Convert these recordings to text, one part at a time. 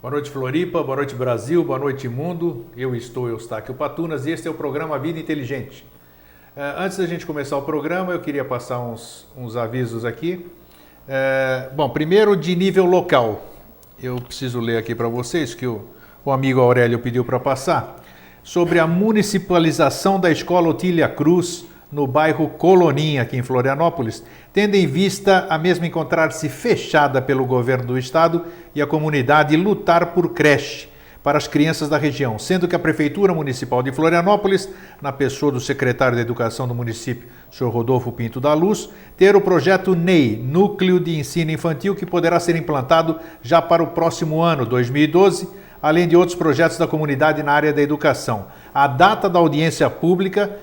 Boa noite, Floripa, boa noite, Brasil, boa noite, mundo. Eu estou Eustáquio Patunas e este é o programa Vida Inteligente. Antes da gente começar o programa, eu queria passar uns avisos aqui. Bom, primeiro de nível local. Eu preciso ler aqui para vocês que o amigo Aurélio pediu para passar. Sobre a municipalização da Escola Otília Cruz, no bairro Coloninha, aqui em Florianópolis, tendo em vista a mesma encontrar-se fechada pelo governo do estado e a comunidade lutar por creche para as crianças da região, sendo que a Prefeitura Municipal de Florianópolis, na pessoa do secretário de Educação do município, Sr. Rodolfo Pinto da Luz, ter o projeto NEI, Núcleo de Ensino Infantil, que poderá ser implantado já para o próximo ano, 2012, além de outros projetos da comunidade na área da educação. A data da audiência pública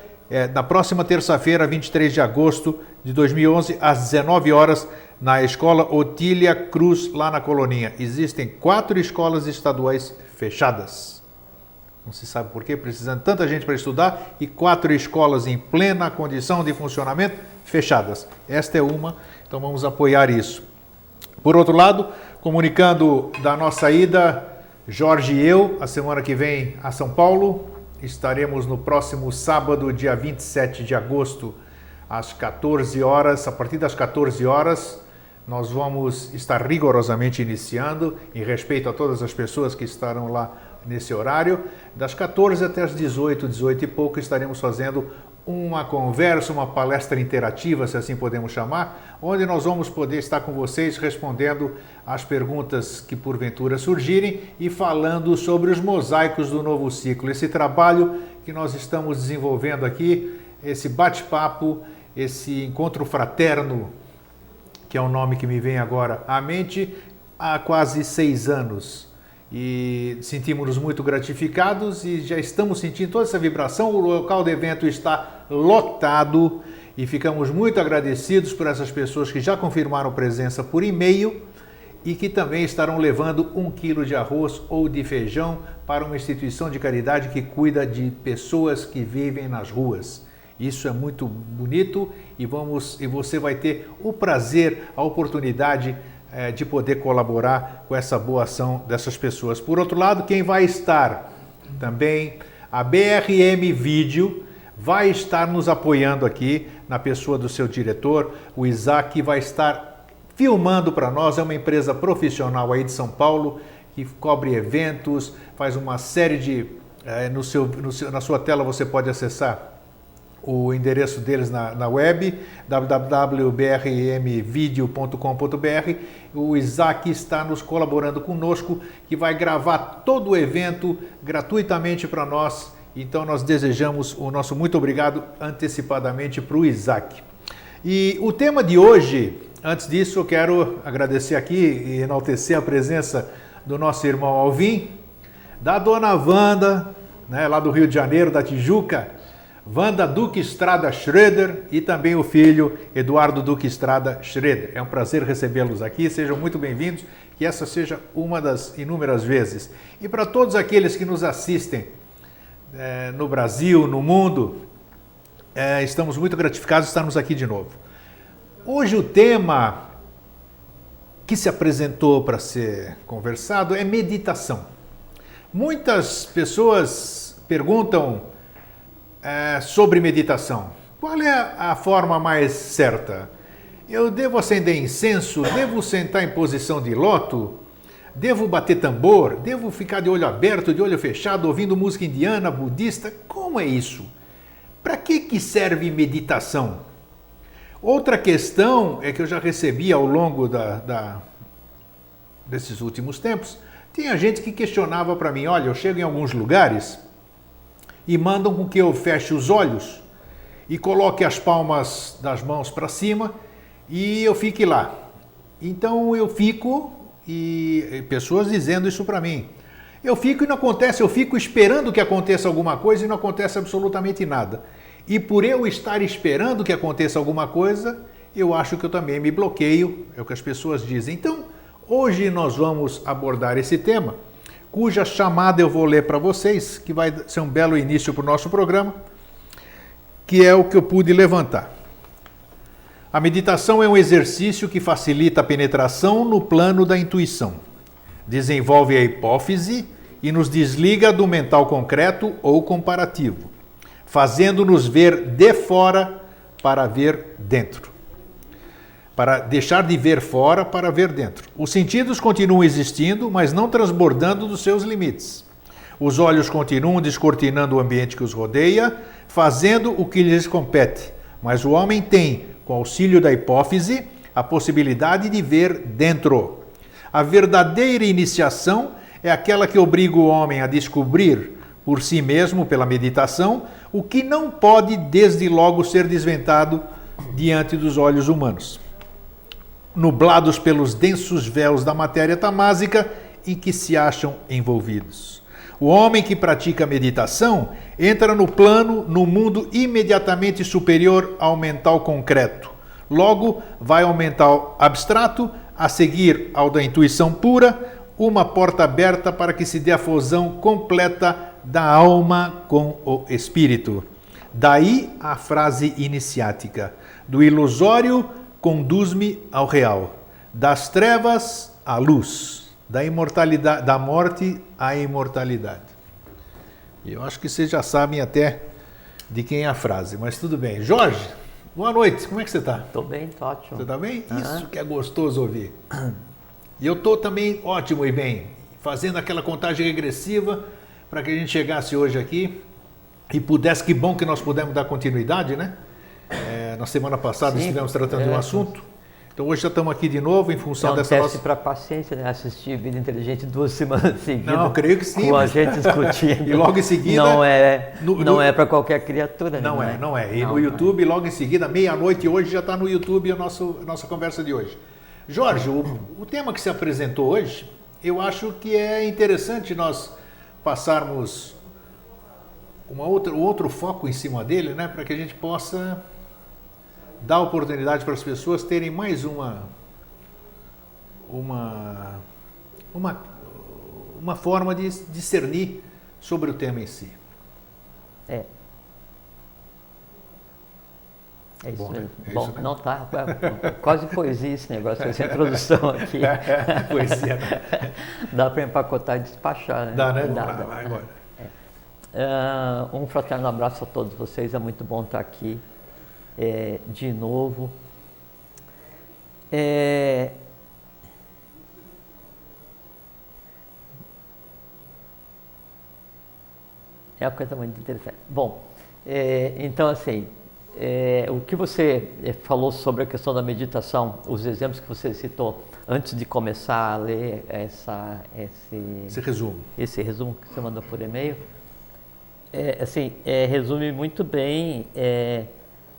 na próxima terça-feira, 23 de agosto de 2011, às 19 horas, na Escola Otília Cruz, lá na Coloninha. Existem 4 escolas estaduais fechadas. Não se sabe por quê, precisando de tanta gente para estudar, e 4 escolas em plena condição de funcionamento fechadas. Esta é uma, então vamos apoiar isso. Por outro lado, comunicando da nossa ida, Jorge e eu, a semana que vem a São Paulo. Estaremos no próximo sábado, dia 27 de agosto, às 14 horas. A partir das 14 horas, nós vamos estar rigorosamente iniciando, em respeito a todas as pessoas que estarão lá nesse horário. Das 14 até as 18, 18 e pouco, estaremos fazendo uma conversa, uma palestra interativa, se assim podemos chamar, onde nós vamos poder estar com vocês respondendo as perguntas que porventura surgirem e falando sobre os mosaicos do novo ciclo. Esse trabalho que nós estamos desenvolvendo aqui, esse bate-papo, esse encontro fraterno, que é o nome que me vem agora à mente, há quase 6 anos. E sentimos-nos muito gratificados e já estamos sentindo toda essa vibração. O local do evento está lotado e ficamos muito agradecidos por essas pessoas que já confirmaram presença por e-mail e que também estarão levando 1 quilo de arroz ou de feijão para uma instituição de caridade que cuida de pessoas que vivem nas ruas. Isso é muito bonito e você vai ter o prazer, a oportunidade de poder colaborar com essa boa ação dessas pessoas. Por outro lado, quem vai estar também, a BRM Vídeo, vai estar nos apoiando aqui, na pessoa do seu diretor, o Isaac, que vai estar filmando para nós. É uma empresa profissional aí de São Paulo, que cobre eventos, faz uma série de... na sua tela você pode acessar o endereço deles na web, www.brmvideo.com.br. O Isaac está nos colaborando conosco, que vai gravar todo o evento gratuitamente para nós. Então nós desejamos o nosso muito obrigado antecipadamente para o Isaac. E o tema de hoje, antes disso, eu quero agradecer aqui e enaltecer a presença do nosso irmão Alvim, da dona Wanda, né, lá do Rio de Janeiro, da Tijuca, Wanda Duque Estrada Schroeder e também o filho Eduardo Duque Estrada Schroeder. É um prazer recebê-los aqui, sejam muito bem-vindos, que essa seja uma das inúmeras vezes. E para todos aqueles que nos assistem no Brasil, no mundo, estamos muito gratificados de estarmos aqui de novo. Hoje o tema que se apresentou para ser conversado é meditação. Muitas pessoas perguntam sobre meditação. Qual é a forma mais certa? Eu devo acender incenso? Devo sentar em posição de lótus? Devo bater tambor? Devo ficar de olho aberto, de olho fechado, ouvindo música indiana, budista? Como é isso? Para que serve meditação? Outra questão é que eu já recebi ao longo desses últimos tempos, tinha gente que questionava para mim, olha, eu chego em alguns lugares e mandam com que eu feche os olhos e coloque as palmas das mãos para cima e eu fique lá. Então eu fico, e pessoas dizendo isso para mim, eu fico e não acontece, eu fico esperando que aconteça alguma coisa e não acontece absolutamente nada. E por eu estar esperando que aconteça alguma coisa, eu acho que eu também me bloqueio, é o que as pessoas dizem. Então, hoje nós vamos abordar esse tema, cuja chamada eu vou ler para vocês, que vai ser um belo início para o nosso programa, que é o que eu pude levantar. A meditação é um exercício que facilita a penetração no plano da intuição, desenvolve a hipófise e nos desliga do mental concreto ou comparativo, fazendo-nos ver de fora para ver dentro. Para deixar de ver fora para ver dentro. Os sentidos continuam existindo, mas não transbordando dos seus limites. Os olhos continuam descortinando o ambiente que os rodeia, fazendo o que lhes compete. Mas o homem tem, com auxílio da hipófise, a possibilidade de ver dentro. A verdadeira iniciação é aquela que obriga o homem a descobrir por si mesmo, pela meditação, o que não pode desde logo ser desvendado diante dos olhos humanos, nublados pelos densos véus da matéria tamásica em que se acham envolvidos. O homem que pratica meditação entra no plano, no mundo imediatamente superior ao mental concreto. Logo, vai ao mental abstrato, a seguir ao da intuição pura, uma porta aberta para que se dê a fusão completa da alma com o espírito. Daí a frase iniciática: do ilusório conduz-me ao real, das trevas à luz, da imortalidade, da morte à imortalidade. E eu acho que vocês já sabem até de quem é a frase, mas tudo bem. Jorge, boa noite, como é que você está? Estou bem, estou ótimo. Você está bem? Isso que é gostoso ouvir. E eu estou também ótimo e bem, fazendo aquela contagem regressiva para que a gente chegasse hoje aqui e pudesse, que bom que nós pudemos dar continuidade, né? Na semana passada estivemos tratando de um assunto, então hoje já estamos aqui de novo em função dessa nossa... para paciência, né? Assistir Vida Inteligente 2 semanas seguidas. Não, creio que sim. Com a gente discutindo. E logo em seguida... Não é para qualquer criatura. Não é. E no YouTube, logo em seguida, meia-noite, hoje já está no YouTube a nossa conversa de hoje. Jorge, o tema que se apresentou hoje, eu acho que é interessante nós passarmos outro foco em cima dele, né, para que a gente possa dar oportunidade para as pessoas terem mais uma forma de discernir sobre o tema em si. É isso bom, mesmo. né? Bom, isso, né? não tá. Quase poesia esse negócio, essa introdução aqui. Poesia, né? Dá para empacotar e despachar, né? Dá, né? Dá. Vai agora. Um fraterno abraço a todos vocês, é muito bom estar aqui de novo. É uma coisa muito interessante. Bom, então assim, o que você falou sobre a questão da meditação, os exemplos que você citou antes de começar a ler esse resumo que você mandou por e-mail, resume muito bem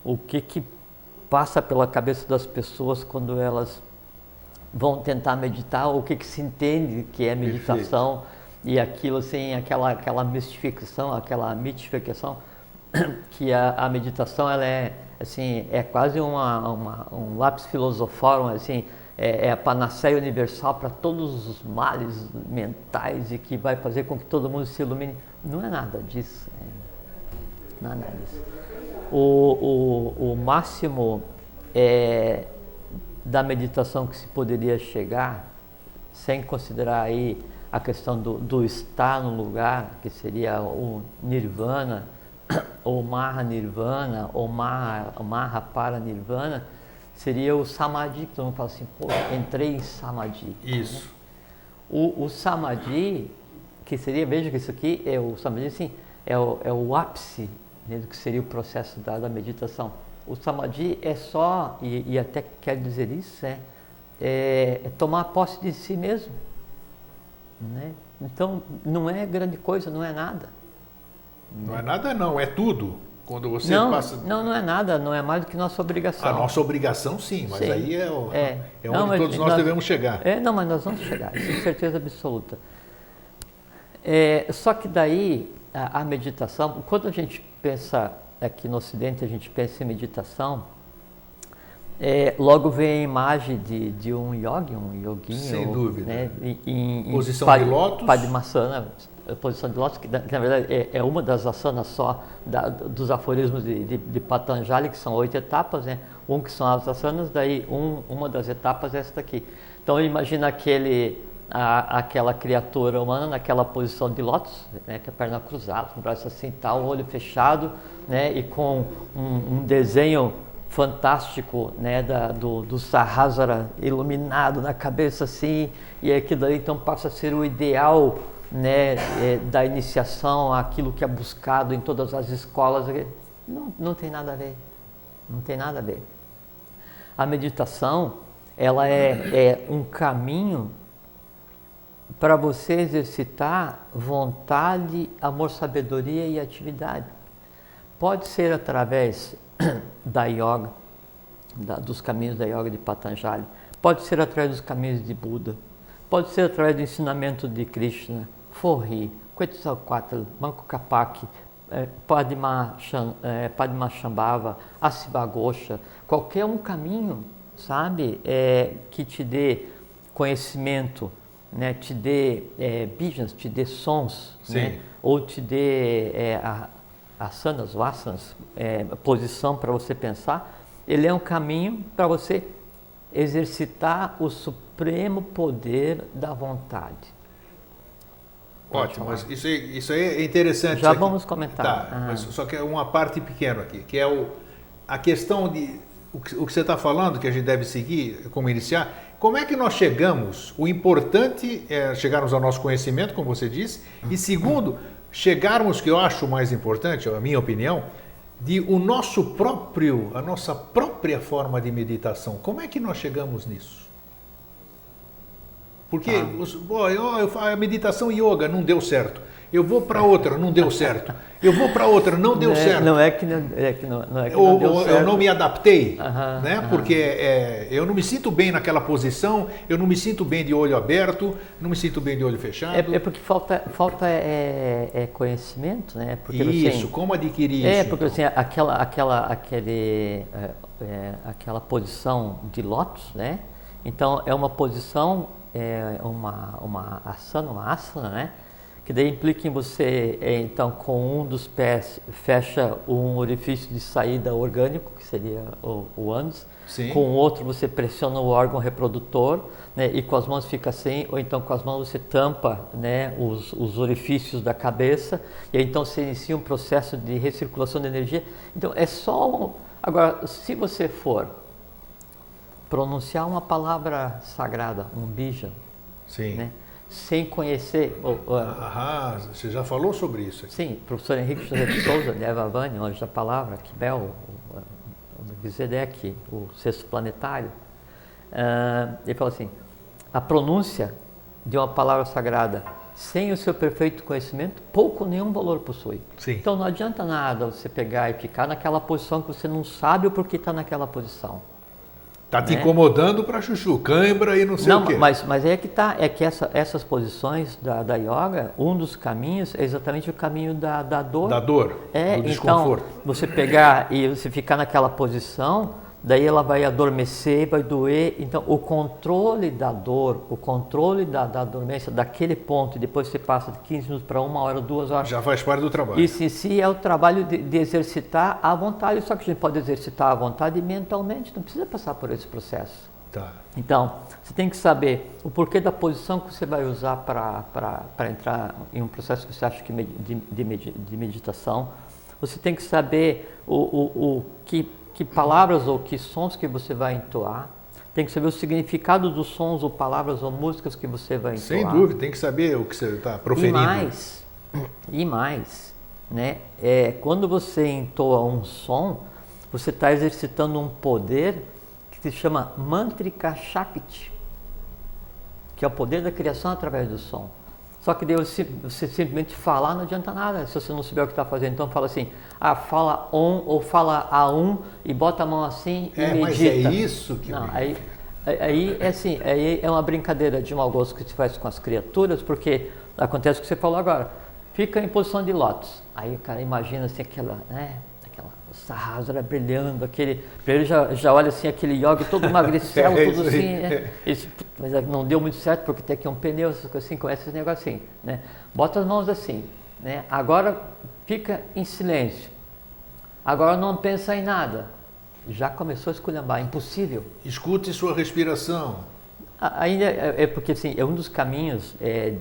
o que passa pela cabeça das pessoas quando elas vão tentar meditar, o que se entende que é meditação. Perfeito. E aquilo assim, aquela mistificação, que a meditação ela é quase um lápis filosoforum, assim, é a panaceia universal para todos os males mentais e que vai fazer com que todo mundo se ilumine. Não é nada disso. Não é nada disso. O máximo da meditação que se poderia chegar, sem considerar aí a questão do estar no lugar, que seria o nirvana, ou Maha Nirvana, ou Maha para Nirvana, seria o Samadhi, que todo mundo fala assim, pô, entrei em Samadhi. Isso. O Samadhi, que seria, veja que isso aqui é o Samadhi, assim, é o ápice, né, do que seria o processo da meditação. O Samadhi é só, e até quer dizer isso, é tomar posse de si mesmo. Né? Então, não é grande coisa, não é nada. Não é nada, não, é tudo. Quando você passa... Não é nada, não é mais do que nossa obrigação. A nossa obrigação, sim, mas sim. Aí é onde todos nós devemos chegar. Não, mas nós vamos chegar, isso é certeza absoluta. Só que daí, a meditação, quando a gente pensa aqui no Ocidente, a gente pensa em meditação, logo vem a imagem de um yoguinho. Sem dúvida. Né, em posição de lótus. Padmasana, posição de lótus, que na verdade é uma das asanas só dos aforismos de Patanjali, que são 8 etapas, né? Que são as asanas, daí uma das etapas é essa daqui. Então imagina aquele aquela criatura humana naquela posição de lótus, né, com a perna cruzada, com o braço assim, tal, o olho fechado, né, e com um desenho fantástico, né, do Sahasrara iluminado na cabeça assim, e aquilo daí então passa a ser o ideal, né, da iniciação, aquilo que é buscado em todas as escolas. Não tem nada a ver, não tem nada a ver. A meditação, ela é um caminho para você exercitar vontade, amor, sabedoria e atividade. Pode ser através da yoga, dos caminhos da yoga de Patanjali, pode ser através dos caminhos de Buda, pode ser através do ensinamento de Krishna, Forri, Quetzalcoatl, Manco Capac, Padmasambhava, Assivagosha, qualquer um caminho, sabe, que te dê conhecimento, né, te dê bhajans, te dê sons, né, ou te dê asanas, vasanas, posição para você pensar, ele é um caminho para você exercitar o supremo poder da vontade. Ótimo, mas isso aí é interessante. Já vamos comentar. Tá, mas só que é uma parte pequena aqui, que é a questão de o que você está falando, que a gente deve seguir, como iniciar. Como é que nós chegamos? O importante é chegarmos ao nosso conhecimento, como você disse, e segundo, chegarmos, que eu acho mais importante, a minha opinião, de a nossa própria forma de meditação. Como é que nós chegamos nisso? Porque a meditação yoga não deu certo. Eu vou para outra, não deu certo. Eu vou para outra, não deu certo. Não é que não deu certo. Eu não me adaptei, né? Porque eu não me sinto bem naquela posição, eu não me sinto bem de olho aberto, não me sinto bem de olho fechado. É porque falta conhecimento, né? Porque, isso, assim, como adquirir isso? Porque assim, aquela posição de lótus, né? Então é uma posição, uma asana, né? Que daí implica em você, então, com um dos pés, fecha um orifício de saída orgânico, que seria o ânus. Sim. Com o outro você pressiona o órgão reprodutor, né, e com as mãos fica assim, ou então com as mãos você tampa, né, os orifícios da cabeça, e aí então você inicia um processo de recirculação de energia. Então é só... Agora, se você for pronunciar uma palavra sagrada, um bija, sim, né, sem conhecer... você já falou sobre isso aqui. Sim, o professor Henrique José de Souza, de Evavani, Anjo da Palavra, Kibel, o Zedek, o Sexto Planetário, ele fala assim, a pronúncia de uma palavra sagrada sem o seu perfeito conhecimento, pouco ou nenhum valor possui. Sim. Então não adianta nada você pegar e ficar naquela posição que você não sabe o porquê está naquela posição. Está te incomodando para chuchu, cãibra e não sei o quê. Mas aí é que está, é que essas posições da yoga, um dos caminhos é exatamente o caminho da dor. Da dor, do desconforto. Então, você pegar e você ficar naquela posição, daí ela vai adormecer, vai doer. Então, o controle da dor, o controle da dormência daquele ponto, e depois você passa de 15 minutos para 1 hora, 2 horas. Já faz parte do trabalho. Isso em si é o trabalho de exercitar a vontade, só que a gente pode exercitar a vontade mentalmente, não precisa passar por esse processo. Tá. Então, você tem que saber o porquê da posição que você vai usar para entrar em um processo que você acha de meditação. Você tem que saber que palavras ou que sons que você vai entoar, tem que saber o significado dos sons ou palavras ou músicas que você vai entoar. Sem dúvida, tem que saber o que você está proferindo. E mais, né, quando você entoa um som, você está exercitando um poder que se chama Mantrika Shakti, que é o poder da criação através do som. Só que daí você simplesmente falar não adianta nada, se você não souber o que está fazendo. Então fala assim, fala Om ou fala A1 e bota a mão assim e medita. Mas é isso que... Não, aí é assim, aí é uma brincadeira de mau gosto que se faz com as criaturas, porque acontece o que você falou agora, fica em posição de lótus. Aí o cara imagina assim aquela Sahasrara brilhando, ele já olha assim aquele yoga todo magricelo, tudo assim, né? Mas não deu muito certo porque tem aqui um pneu, assim, começa esse negócio assim, né? Bota as mãos assim, né? Agora fica em silêncio, agora não pensa em nada, já começou a esculhambar, impossível. Escute sua respiração. Ainda é porque assim, é um dos caminhos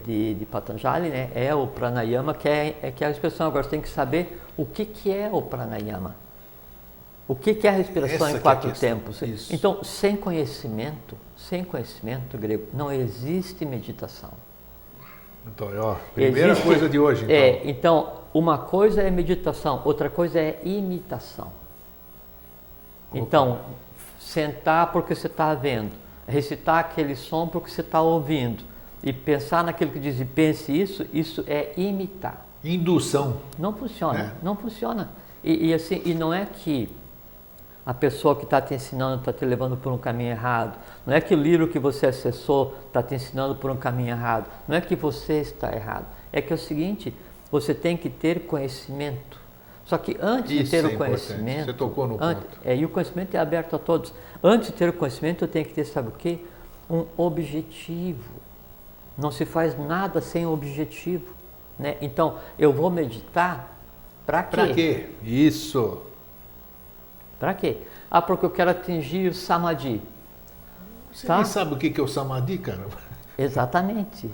de Patanjali, né? É o pranayama, que é a expressão. Agora você tem que saber o que é o pranayama. O que é a respiração em 4 tempos. Isso. Então, sem conhecimento grego, não existe meditação. Então, primeira coisa de hoje. Então. Então, uma coisa é meditação, outra coisa é imitação. Então, sentar porque você está vendo, recitar aquele som porque você está ouvindo e pensar naquilo que diz e pense isso é imitar. Indução. Não funciona, não funciona. E não é que a pessoa que está te ensinando está te levando por um caminho errado. Não é que o livro que você acessou está te ensinando por um caminho errado. Não é que você está errado. É que é o seguinte, você tem que ter conhecimento. Só que antes de ter o conhecimento... Você tocou no ponto. E o conhecimento é aberto a todos. Antes de ter o conhecimento, eu tenho que ter, sabe o quê? Um objetivo. Não se faz nada sem objetivo. Né? Então, eu vou meditar para quê? Para quê? Isso. Para quê? Porque eu quero atingir o Samadhi. Você nem sabe o que é o Samadhi, cara? Exatamente.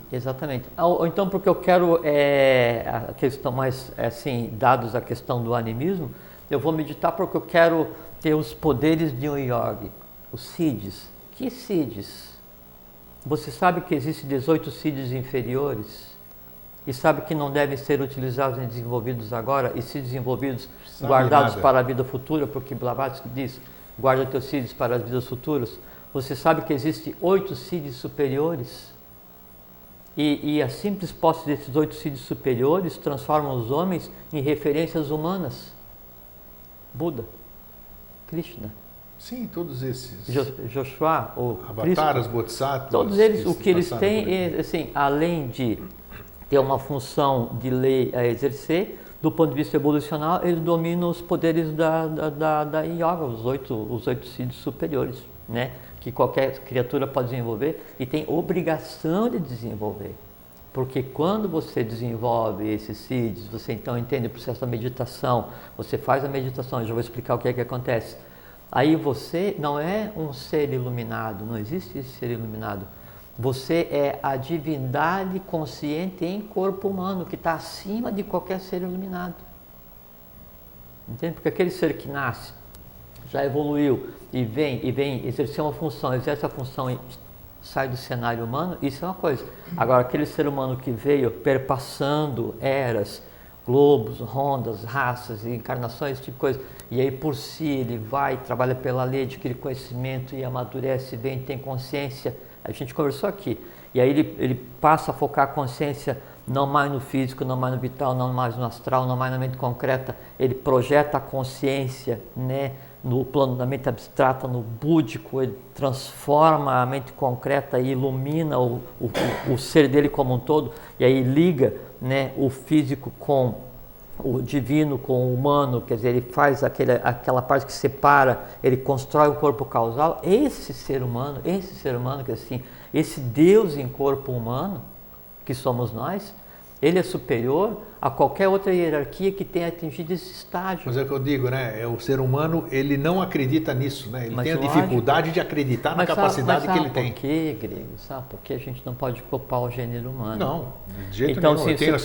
Ou então porque eu quero, a questão mais, assim, dados a questão do animismo, eu vou meditar porque eu quero ter os poderes de um yogi, os siddhis. Que siddhis? Você sabe que existem 18 siddhis inferiores? E sabe que não devem ser utilizados nem desenvolvidos agora, e se desenvolvidos, guardados para a vida futura, porque Blavatsky diz, guarda teus siddhis para as vidas futuras. Você sabe que existem 8 siddhis superiores? E a simples posse desses 8 siddhis superiores transforma os homens em referências humanas. Buda, Krishna. Sim, todos esses. Joshua, o Avataras, Cristo, Bodhisattvas. todos eles, o que eles têm, assim, além de ter uma função de lei a exercer, do ponto de vista evolucional, eles dominam os poderes da yoga, os oito siddhis superiores, né? Que qualquer criatura pode desenvolver e tem obrigação de desenvolver. Porque quando você desenvolve esses siddhis, você então entende o processo da meditação, você faz a meditação, eu já vou explicar o que é que acontece. Aí você não é um ser iluminado, não existe esse ser iluminado. Você é a divindade consciente em corpo humano, que está acima de qualquer ser iluminado. Entende? Porque aquele ser que nasce, já evoluiu e vem exercer uma função, exerce a função e sai do cenário humano, isso é uma coisa. Agora, aquele ser humano que veio perpassando eras, globos, rondas, raças, encarnações, esse tipo de coisa, e aí por si ele vai, trabalha pela lei, adquire conhecimento e amadurece, vem, tem consciência. A gente conversou aqui. E aí ele passa a focar a consciência não mais no físico, não mais no vital, não mais no astral, não mais na mente concreta. Ele projeta a consciência, né, no plano da mente abstrata, no búdico. Ele transforma a mente concreta e ilumina o ser dele como um todo. E aí liga, né, o físico com o divino, com o humano. Quer dizer, ele faz aquela parte que separa, ele constrói o corpo causal. Esse ser humano, que assim, esse Deus em corpo humano, que somos nós, ele é superior a qualquer outra hierarquia que tenha atingido esse estágio. Mas é o que eu digo, né? O ser humano, ele não acredita nisso, né? Ele tem a dificuldade de acreditar na capacidade que ele tem. Por quê, Grego? Sabe por que a gente não pode culpar o gênero humano? Não, de jeito nenhum. Eu tive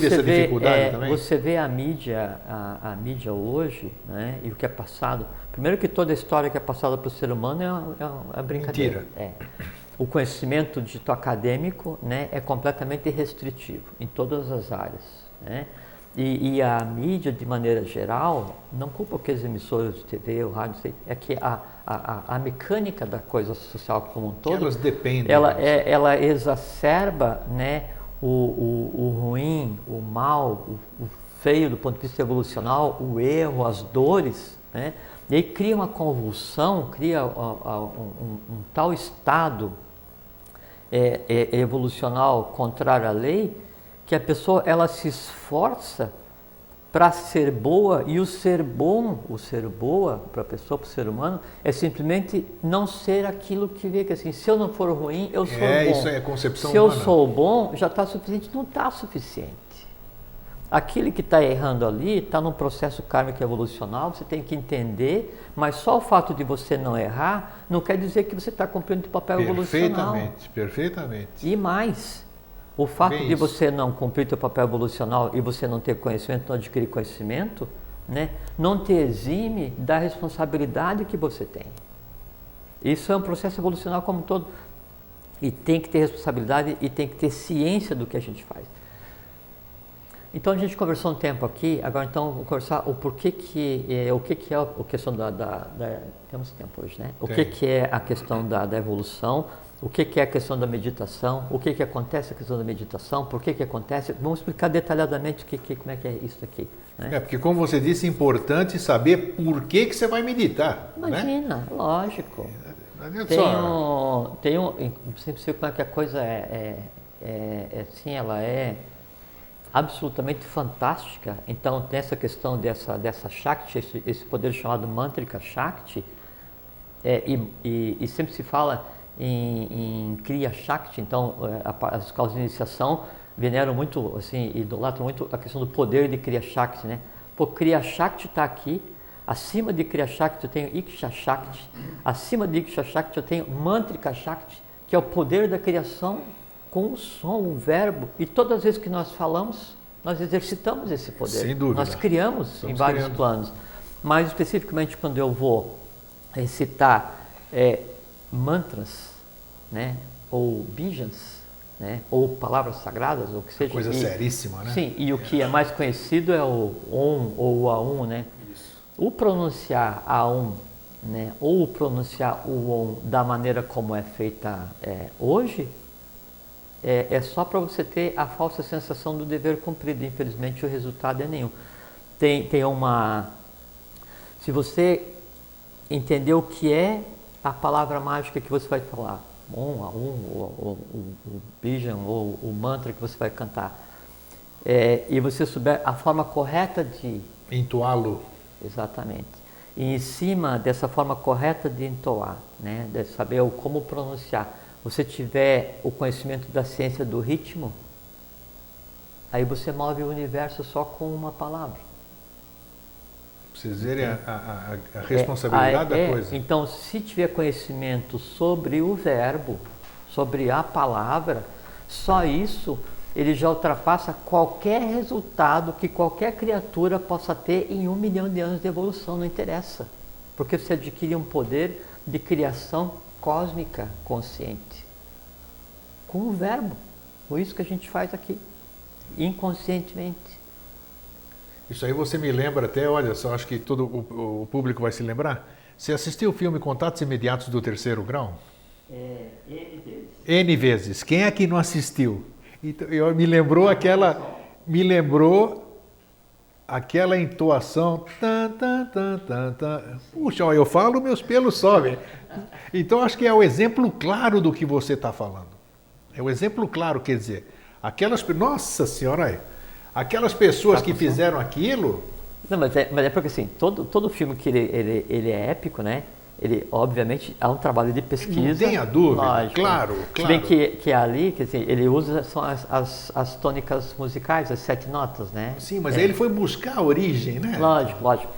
essa dificuldade também. Você vê a mídia hoje, né? E o que é passado. Primeiro que toda a história que é passada para o ser humano é brincadeira. Mentira. O conhecimento dito acadêmico, né, é completamente restritivo em todas as áreas, né? E a mídia, de maneira geral, não culpa aqueles emissores de TV, o rádio, é que a mecânica da coisa social como um todo, elas dependem. Ela exacerba, né, o ruim, o mal, o feio do ponto de vista evolucional, o erro, as dores, né? E aí cria uma convulsão, cria um tal estado evolucional contrário à lei, que a pessoa ela se esforça para ser boa, e o ser boa para a pessoa, para o ser humano, é simplesmente não ser aquilo que vê, que assim, se eu não for ruim, eu sou bom. Isso é concepção se humana. Eu sou bom, já está suficiente, não está suficiente. aquele que está errando ali está num processo kármico evolucional, você tem que entender, mas só o fato de você não errar não quer dizer que você está cumprindo o papel evolucional. Perfeitamente. E mais, o fato de você não cumprir o seu papel evolucional e você não ter conhecimento, não adquirir conhecimento, né, não te exime da responsabilidade que você tem. Isso é um processo evolucional como um todo. E tem que ter responsabilidade e tem que ter ciência do que a gente faz. Então a gente conversou um tempo aqui, agora então vou conversar o porquê que é a questão temos tempo hoje, né? O que é a questão da evolução, o que é a questão da meditação, o que acontece a questão da meditação, por que acontece, vamos explicar detalhadamente como é que é isso aqui. Né? Porque como você disse, é importante saber por que você vai meditar. Imagina, né? Lógico. Sempre sei como é que a coisa assim, ela é absolutamente fantástica. Então tem essa questão dessa Shakti, esse poder chamado Mantrika Shakti, e sempre se fala em Kriya Shakti. Então as escolas de iniciação veneram muito, assim, idolatram muito a questão do poder de Kriya Shakti, né? Pô, Kriya Shakti está aqui. Acima de Kriya Shakti eu tenho Iksha Shakti, acima de Iksha Shakti eu tenho Mantrika Shakti, que é o poder da criação com o som, o verbo, e todas as vezes que nós falamos, nós exercitamos esse poder. Sem dúvida. Nós criamos em vários planos. Mais especificamente quando eu vou recitar mantras, né, ou bijans, né, ou palavras sagradas, ou que seja. Coisa seríssima, né? Sim, e o que é mais conhecido é o Om ou o Aum, né? O pronunciar A1, né, ou pronunciar o OM da maneira como é feita hoje, é só para você ter a falsa sensação do dever cumprido. Infelizmente o resultado é nenhum. Tem uma... Se você entender o que é a palavra mágica que você vai falar, Om, A1, o Bijan, ou o mantra que você vai cantar, e você souber a forma correta de... entoá-lo. Exatamente. E em cima dessa forma correta de entoar, né, de saber como pronunciar, você tiver o conhecimento da ciência do ritmo, aí você move o universo só com uma palavra. Vocês verem a responsabilidade da coisa. Então, se tiver conhecimento sobre o verbo, sobre a palavra, só isso ele já ultrapassa qualquer resultado que qualquer criatura possa ter em 1 milhão de anos de evolução, não interessa. Porque você adquire um poder de criação cósmica consciente. Com o verbo. Por isso que a gente faz aqui, inconscientemente. Isso aí você me lembra até, olha só, acho que todo o público vai se lembrar. Você assistiu o filme Contatos Imediatos do Terceiro Grau? N vezes. N vezes. Quem é que não assistiu? Então, me lembrou aquela entoação. Puxa, eu falo, meus pelos sobem. Então acho que é o exemplo claro do que você está falando. É o exemplo claro, quer dizer, nossa senhora, aquelas pessoas que fizeram aquilo. Não, mas é porque assim, todo filme que ele é épico, né? Ele, obviamente, há um trabalho de pesquisa. Não tenha dúvida, lógico, claro. Se bem que ali, quer dizer, ele usa são as tônicas musicais, as 7 notas, né? Sim, mas aí ele foi buscar a origem, né? Lógico.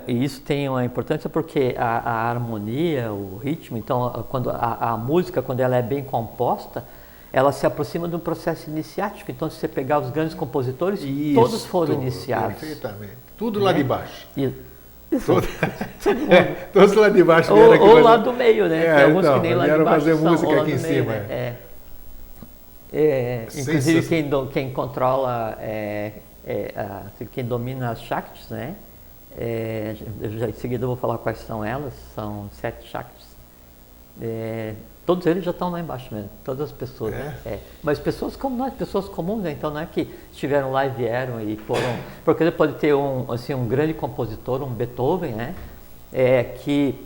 E isso tem uma importância porque a harmonia, o ritmo, então, quando a música, quando ela é bem composta, ela se aproxima de um processo iniciático. Então, se você pegar os grandes compositores, todos foram iniciados. Perfeitamente. Tudo lá de baixo. Todos lá de baixo. Ou lá do meio, né? Tem alguns que nem lá de baixo fazer são, música aqui em meio, cima. Né? Inclusive quem controla, quem domina as Shaktis, né? Em seguida eu vou falar quais são elas, são 7 Shaktis. Todos eles já estão lá embaixo mesmo, todas as pessoas, né? Mas pessoas como nós, pessoas comuns, né? Então não é que estiveram lá e vieram e foram... Porque você pode ter um grande compositor, um Beethoven, né? Que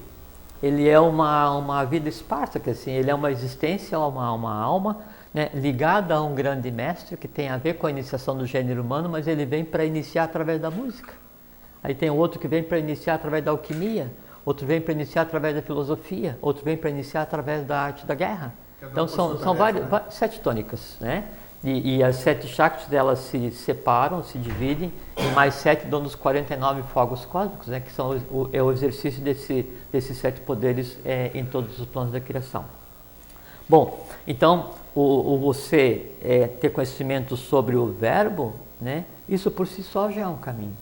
ele é uma vida esparsa, que assim, ele é uma existência, uma alma, né? Ligada a um grande mestre que tem a ver com a iniciação do gênero humano, mas ele vem para iniciar através da música. Aí tem outro que vem para iniciar através da alquimia, outro vem para iniciar através da filosofia, outro vem para iniciar através da arte da guerra. Então são várias 7 tônicas, né? E as 7 Shaktis, elas se separam, se dividem, e mais 7 dão nos 49 fogos cósmicos, né, que são o exercício desses 7 poderes em todos os planos da criação. Bom, então, você ter conhecimento sobre o verbo, né, isso por si só já é um caminho.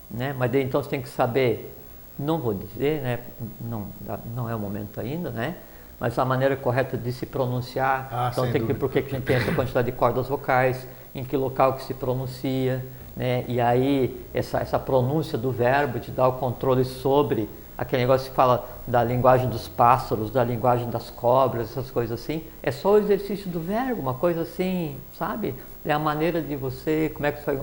Né? Mas daí, então você tem que saber, não vou dizer, né, não é o momento ainda, né? Mas a maneira correta de se pronunciar, então tem que ver por que a gente tem essa quantidade de cordas vocais, em que local que se pronuncia, né? E aí essa pronúncia do verbo te dá o controle sobre aquele negócio que fala da linguagem dos pássaros, da linguagem das cobras, essas coisas assim. É só o exercício do verbo, uma coisa assim, sabe? É a maneira de você,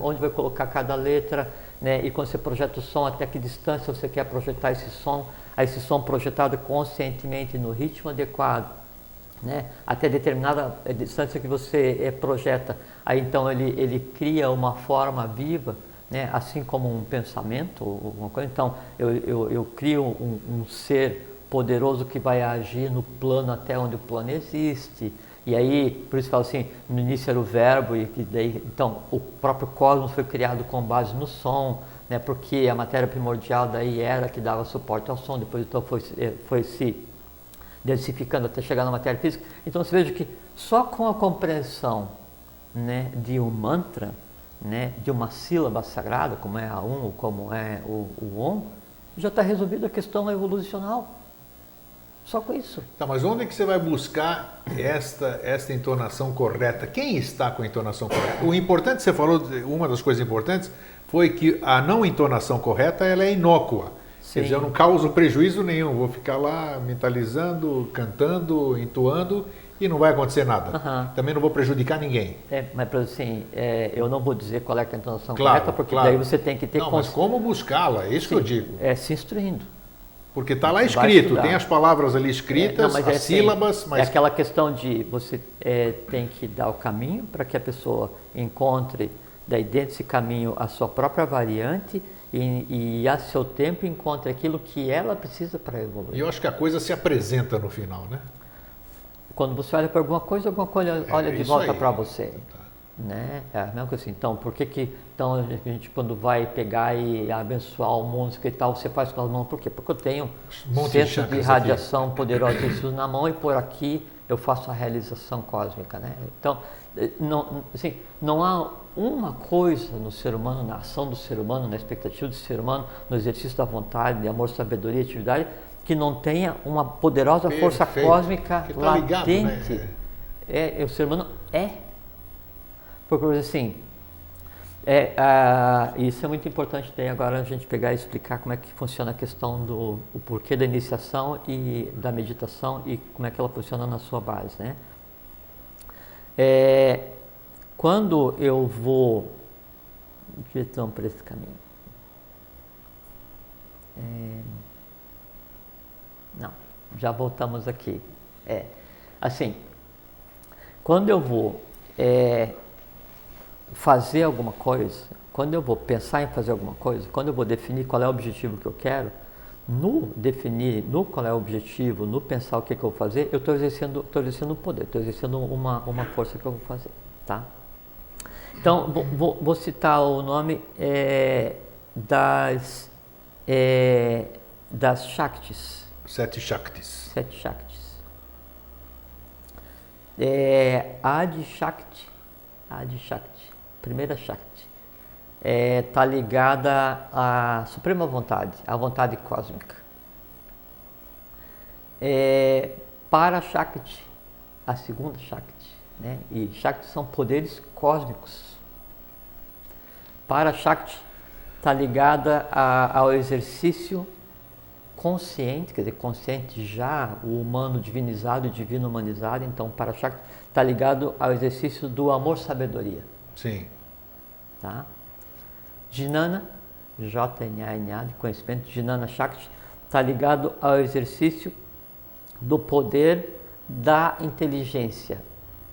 onde vai colocar cada letra, né? E quando você projeta o som, até que distância você quer projetar esse som projetado conscientemente no ritmo adequado, né? Até determinada distância que você projeta, aí então ele cria uma forma viva, né? Assim como um pensamento, alguma coisa. Então eu crio um ser poderoso que vai agir no plano até onde o plano existe. E aí, por isso fala assim, no início era o verbo, e que daí, então o próprio cosmos foi criado com base no som, né, porque a matéria primordial daí era que dava suporte ao som, depois então foi se densificando até chegar na matéria física. Então você veja que só com a compreensão, né, de um mantra, né, de uma sílaba sagrada, como é a Um, como é o Om, já está resolvida a questão evolucional. Só com isso. Tá, mas onde é que você vai buscar esta entonação correta? Quem está com a entonação correta? O importante, você falou, uma das coisas importantes foi que a não entonação correta, ela é inócua. Sim. Quer dizer, eu não causo prejuízo nenhum, vou ficar lá mentalizando, cantando, entoando e não vai acontecer nada. Também não vou prejudicar ninguém. Mas assim, eu não vou dizer qual é a entonação correta, porque daí você tem que ter... Não, mas como buscá-la? É isso que eu digo. É se instruindo. Porque está lá escrito, tem as palavras ali escritas, as sílabas... Mas... É aquela questão de você tem que dar o caminho para que a pessoa encontre, daí dentro desse caminho, a sua própria variante e a seu tempo encontre aquilo que ela precisa para evoluir. E eu acho que a coisa se apresenta no final, né? Quando você olha para alguma coisa olha de volta para você. Né? É a mesma coisa assim. Então, por que então a gente quando vai pegar e abençoar o mundo e tal, você faz com as mãos? Por quê? Porque eu tenho centro de radiação poderosa na mão e por aqui eu faço a realização cósmica, né? Então, não há uma coisa no ser humano, na ação do ser humano, na expectativa do ser humano, no exercício da vontade, de amor, sabedoria e atividade, que não tenha uma poderosa força cósmica latente. Ligado, né? O ser humano Porque assim, isso é muito importante daí agora a gente pegar e explicar como é que funciona a questão o porquê da iniciação e da meditação e como é que ela funciona na sua base, né? Quando eu vou... Deixa eu então por esse caminho. Não, já voltamos aqui. Assim, quando eu vou fazer alguma coisa, quando eu vou pensar em fazer alguma coisa, quando eu vou definir qual é o objetivo que eu quero, no definir, no qual é o objetivo, no pensar o que eu vou fazer, eu estou exercendo um poder, estou exercendo uma força que eu vou fazer, tá? Então, vou citar o nome das Shaktis. 7 Shaktis. 7 Shaktis. Adi Shakti, primeira Shakti, está ligada à suprema vontade, à vontade cósmica. Para Shakti, a segunda Shakti, né? E Shakti são poderes cósmicos. Para Shakti está ligada ao exercício consciente, quer dizer, consciente já, o humano divinizado e o divino humanizado. Então, para Shakti está ligado ao exercício do amor-sabedoria. Sim. Tá? Jnana, J-N-A-N-A, de conhecimento, Jnana Shakti, está ligado ao exercício do poder da inteligência,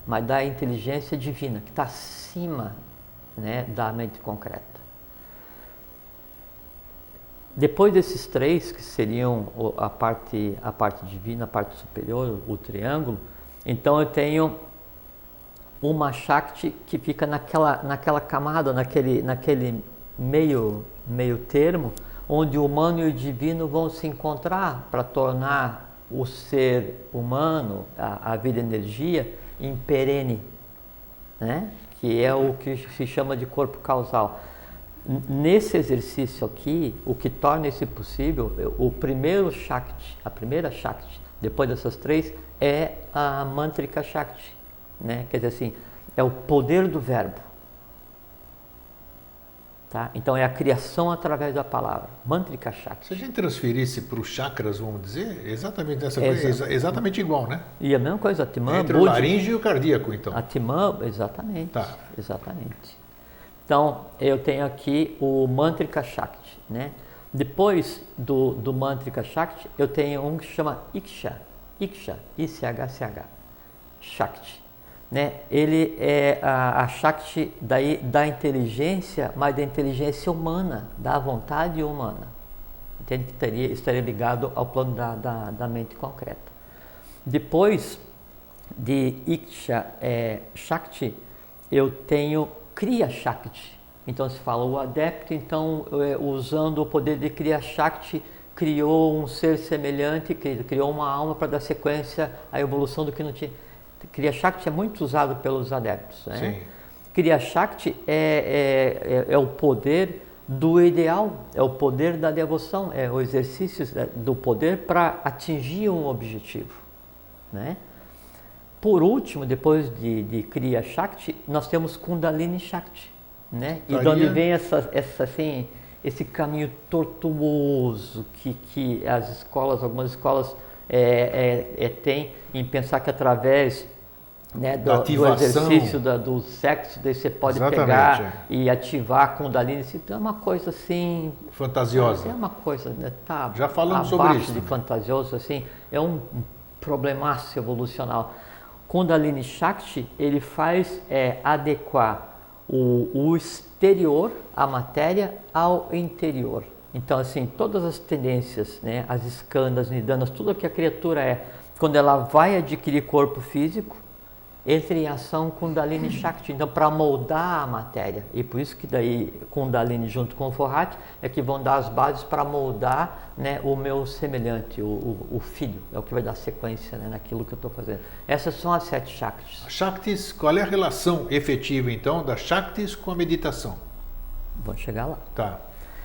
mas da inteligência divina, que está acima, né, da mente concreta. Depois desses três, que seriam a parte divina, a parte superior, o triângulo, então eu tenho uma Shakti que fica naquela camada, naquele meio termo, onde o humano e o divino vão se encontrar para tornar o ser humano, a vida energia, imperene, né? Que é o que se chama de corpo causal. Nesse exercício aqui, o que torna isso possível, o primeiro Shakti, a primeira Shakti, depois dessas três, é a Mantrika Shakti, né? Quer dizer assim, é o poder do verbo. Tá? Então é a criação através da palavra, Mantrika Shakti. Se a gente transferisse para os chakras, vamos dizer, exatamente dessa coisa, exatamente igual, né? E a mesma coisa, Atman, entre o laríngeo e o cardíaco, então. Atman, exatamente. Tá. Exatamente. Então eu tenho aqui o Mantrika Shakti, né? Depois do Mantrika Shakti, eu tenho um que se chama Iksha, I-C-H-C-H, Shakti. Né? Ele é a Shakti da inteligência, mas da inteligência humana, da vontade humana. Entende? Que estaria ligado ao plano da mente concreta. Depois de Iksha Shakti, eu tenho Kriya Shakti. Então se fala o adepto, então usando o poder de Kriya Shakti, criou um ser semelhante, criou uma alma para dar sequência à evolução do que não tinha. Kriya Shakti é muito usado pelos adeptos, né? Sim. Kriya Shakti é o poder do ideal, é o poder da devoção, é o exercício do poder para atingir um objetivo, né? Por último, depois de Kriya Shakti, nós temos Kundalini Shakti, né? E de onde vem esse caminho tortuoso que algumas escolas têm em pensar que através, né, do exercício do sexo, daí você pode pegar e ativar a Kundalini. Então é uma coisa assim fantasiosa. É uma coisa, né, tá já falamos sobre isso, de fantasioso, assim, é um problemaço evolucional. Kundalini Shakti, ele faz adequar o exterior, a matéria, ao interior. Então, assim, todas as tendências, né, as skandhas, nidanas, tudo que a criatura quando ela vai adquirir corpo físico, entra em ação Kundalini Shakti, então para moldar a matéria. E por isso que daí Kundalini junto com o Forhat é que vão dar as bases para moldar, né, o meu semelhante, o filho, é o que vai dar sequência, né, naquilo que eu estou fazendo. Essas são as 7 Shaktis. Shaktis, qual é a relação efetiva então das Shaktis com a meditação? Vamos chegar lá. Tá.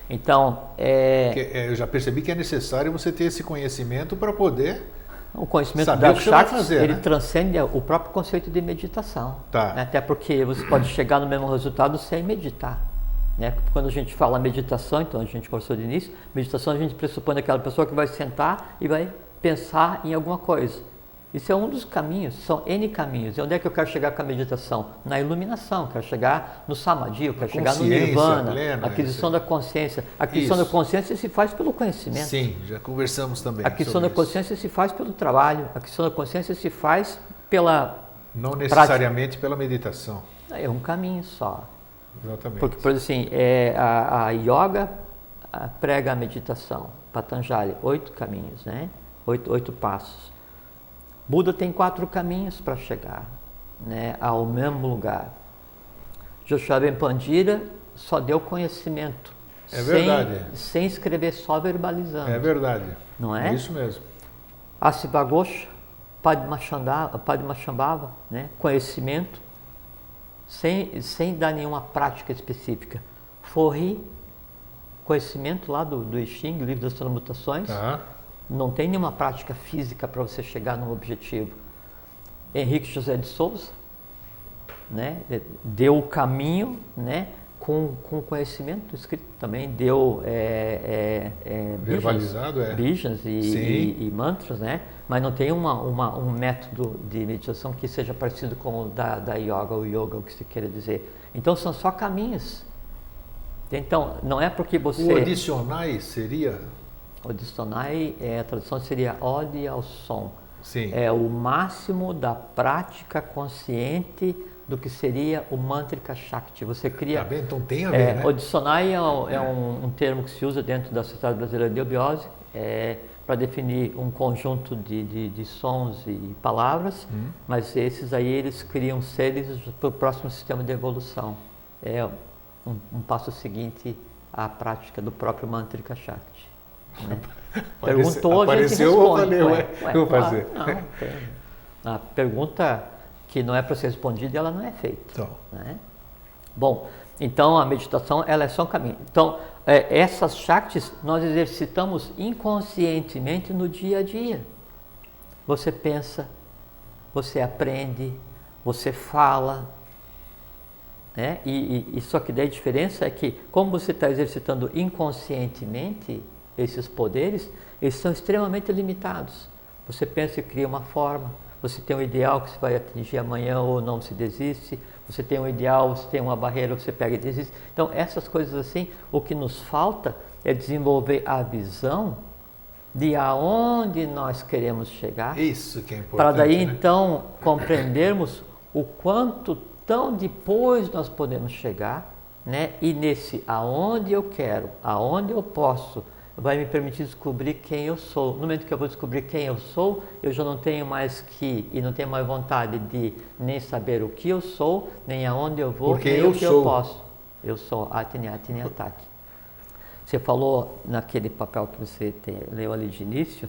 Então, eu já percebi que é necessário você ter esse conhecimento para poder o conhecimento saber das Shaktis, ele né? transcende o próprio conceito de meditação. Tá. Né? Até porque você pode chegar no mesmo resultado sem meditar. Né? Quando a gente fala meditação, então a gente conversou de início, meditação a gente pressupõe aquela pessoa que vai sentar e vai pensar em alguma coisa. Isso é um dos caminhos, são N caminhos. E onde é que eu quero chegar com a meditação? Na iluminação, eu quero chegar no Samadhi, eu quero chegar no Nirvana, plena, aquisição da consciência. A aquisição da consciência se faz pelo conhecimento. Sim, já conversamos também. A aquisição da consciência se faz pelo trabalho, a aquisição da consciência se faz pela não necessariamente pela meditação. É um caminho só. Exatamente. Porque, por exemplo, assim, a yoga prega a meditação, Patanjali, 8 caminhos, né? 8 passos. Buda tem 4 caminhos para chegar, né, ao mesmo lugar. Joshua Ben Pandira só deu conhecimento. Verdade. Sem escrever, só verbalizando. É verdade. Não é? É isso mesmo. Asiva Ghosh, Padmasambhava, né, conhecimento, sem dar nenhuma prática específica. Forri, conhecimento lá do I Ching, livro das transmutações. Não tem nenhuma prática física para você chegar no objetivo. Henrique José de Souza, né, deu o caminho, né, com conhecimento escrito também, deu verbalizado, bijans e mantras, né, mas não tem um método de meditação que seja parecido com o da yoga, ou yoga, o que se queira dizer. Então são só caminhos. Então não é porque você... O adicionai seria... Adicionai, a tradução seria ode ao som. Sim. É o máximo da prática consciente do que seria o Mantrika Shakti. Você cria... Tá bem, então tem a ver, né? Adicionai é um termo que se usa dentro da Sociedade Brasileira de Eubiose, para definir um conjunto de sons e palavras, mas esses aí eles criam seres para o próximo sistema de evolução. É um passo seguinte à prática do próprio Mantrika Shakti. Né? Perguntou, apareceu, a gente responde. Vou fazer. A pergunta que não é para ser respondida, ela não é feita. Então. Né? Bom, então a meditação ela é só um caminho. Então, essas Shaktis nós exercitamos inconscientemente no dia a dia. Você pensa, você aprende, você fala. Né? E só que daí a diferença é que, como você está exercitando inconscientemente esses poderes, eles são extremamente limitados. Você pensa e cria uma forma, você tem um ideal que você vai atingir amanhã ou não, se desiste, você tem um ideal, você tem uma barreira, você pega e desiste. Então, essas coisas assim, o que nos falta é desenvolver a visão de aonde nós queremos chegar. Isso que é importante. Para daí, né? então, compreendermos o quanto tão depois nós podemos chegar, né? E nesse aonde eu quero, aonde eu posso, vai me permitir descobrir quem eu sou. No momento que eu vou descobrir quem eu sou, eu já não tenho mais e não tenho mais vontade de nem saber o que eu sou, nem aonde eu vou, porque nem eu o que sou. eu posso. Eu sou Atini Ataki. Você falou naquele papel que você leu ali de início,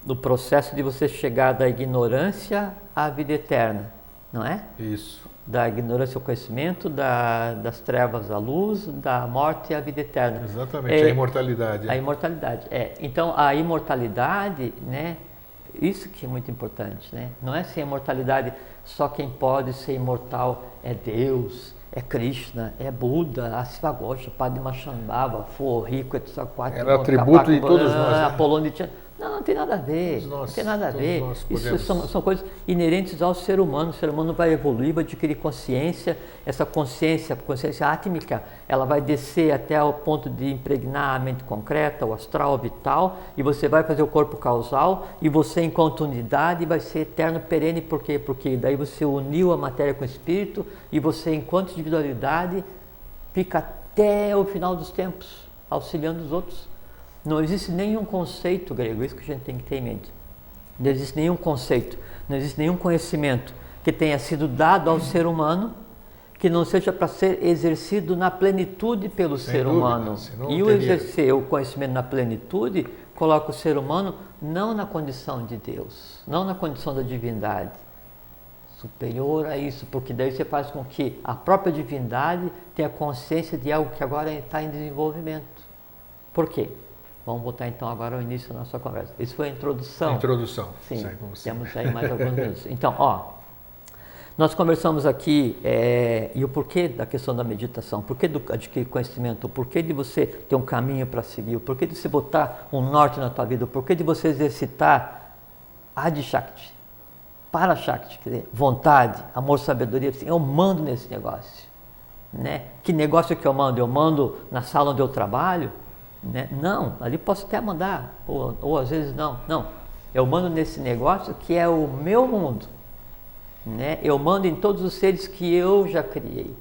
do processo de você chegar da ignorância à vida eterna, não é? Isso. Da ignorância ao conhecimento, das trevas à luz, da morte à vida eterna. Exatamente, a imortalidade. A imortalidade, Então, a imortalidade, né? Isso que é muito importante, né? Não é sem a imortalidade, só quem pode ser imortal é Deus, é Krishna, é Buda, a Sivagosha, Padre Machambhava, Rico, Etzaquati, era atributo de todos nós, né? Apolônio de... Não tem nada a ver, não tem nada a ver. Isso são coisas inerentes ao ser humano. O ser humano vai evoluir, vai adquirir consciência. Essa consciência átmica, ela vai descer até o ponto de impregnar a mente concreta, o astral, o vital, e você vai fazer o corpo causal, e você, enquanto unidade, vai ser eterno, perene. Por quê? Porque daí você uniu a matéria com o espírito, e você, enquanto individualidade, fica até o final dos tempos, auxiliando os outros. Não existe nenhum conceito grego, isso que a gente tem que ter em mente. Não existe nenhum conceito, não existe nenhum conhecimento que tenha sido dado ao ser humano que não seja para ser exercido na plenitude pelo ser humano. E o exercer o conhecimento na plenitude coloca o ser humano não na condição de Deus, não na condição da divindade, superior a isso, porque daí você faz com que a própria divindade tenha consciência de algo que agora está em desenvolvimento. Por quê? Vamos voltar então agora ao início da nossa conversa. Isso foi a introdução. Introdução. Sim, temos aí mais alguns minutos. Então, nós conversamos aqui e o porquê da questão da meditação, o porquê de adquirir conhecimento, o porquê de você ter um caminho para seguir, o porquê de você botar um norte na tua vida, o porquê de você exercitar Adi Shakti, Para Shakti, quer dizer, vontade, amor, sabedoria. Assim, eu mando nesse negócio. Né? Que negócio que eu mando? Eu mando na sala onde eu trabalho? Né? Não, ali posso até mandar, ou às vezes não. Eu mando nesse negócio que é o meu mundo. Né? Eu mando em todos os seres que eu já criei.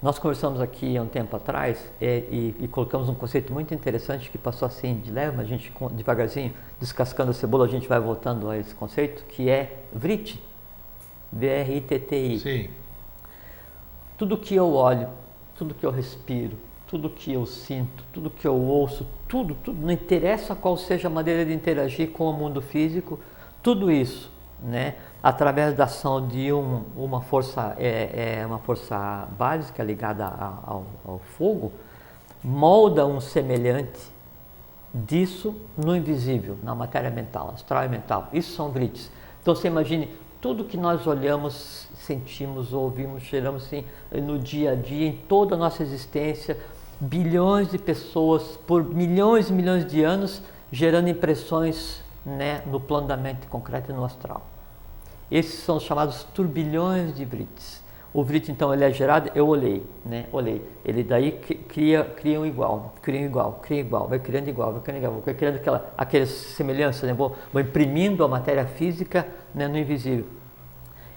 Nós conversamos aqui há um tempo atrás e colocamos um conceito muito interessante que passou assim de leve, mas a gente devagarzinho, descascando a cebola, a gente vai voltando a esse conceito, que é Vritti, V-R-I-T-T-I. Sim. Tudo que eu olho, tudo que eu respiro, tudo que eu sinto, tudo que eu ouço, tudo, não interessa qual seja a maneira de interagir com o mundo físico, tudo isso, né, através da ação de uma força básica ligada ao fogo, molda um semelhante disso no invisível, na matéria mental, astral e mental. Isso são vrittis. Então você imagine tudo que nós olhamos, sentimos, ouvimos, cheiramos assim, no dia a dia, em toda a nossa existência, bilhões de pessoas por milhões e milhões de anos gerando impressões, né, no plano da mente concreta e no astral. Esses são os chamados turbilhões de vrittis. O vritti, então, ele é gerado, eu olhei, né? Olhei. Ele daí cria um igual, vai criando igual, vai criando aquela semelhança, né? Vou imprimindo a matéria física, né, no invisível.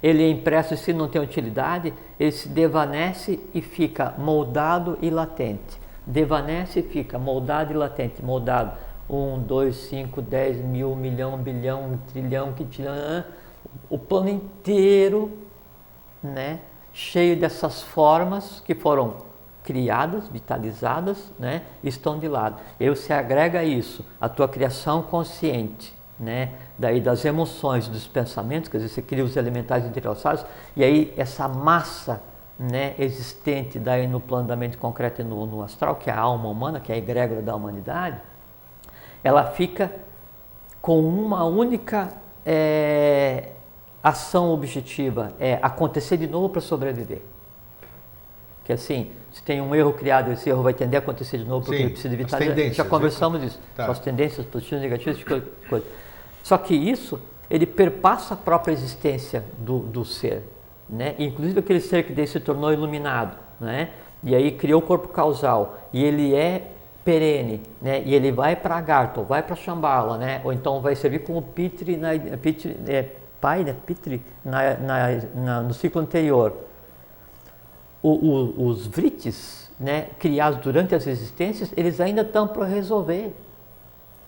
Ele é impresso, e se não tem utilidade, ele se desvanece e fica moldado e latente. devanece e fica moldado e latente, moldado. 1, 2, 5, 10, mil, milhão, bilhão, trilhão, quintilhão, o plano inteiro, né, cheio dessas formas que foram criadas, vitalizadas, né, estão de lado. E aí você agrega isso, a tua criação consciente, né, daí das emoções, dos pensamentos, quer dizer, você cria os elementais interiorados, e aí essa massa, né, existente daí no plano da mente concreta e no astral, que é a alma humana, que é a egrégora da humanidade, ela fica com uma única ação objetiva, é acontecer de novo para sobreviver. Que assim, se tem um erro criado, esse erro vai tender a acontecer de novo porque Sim, ele precisa evitar. Já conversamos disso. Tá. Só as tendências positivas e negativas, tipo de coisa. Só que isso, ele perpassa a própria existência do ser, né? Inclusive aquele ser que daí se tornou iluminado, né? E aí criou o corpo causal, e ele é perene, né? E ele vai para Agartha, vai para Shambhala, né? Ou então vai servir como Pitri, pai, né? Pitri no ciclo anterior. Os vritis, né, criados durante as existências, eles ainda estão para resolver,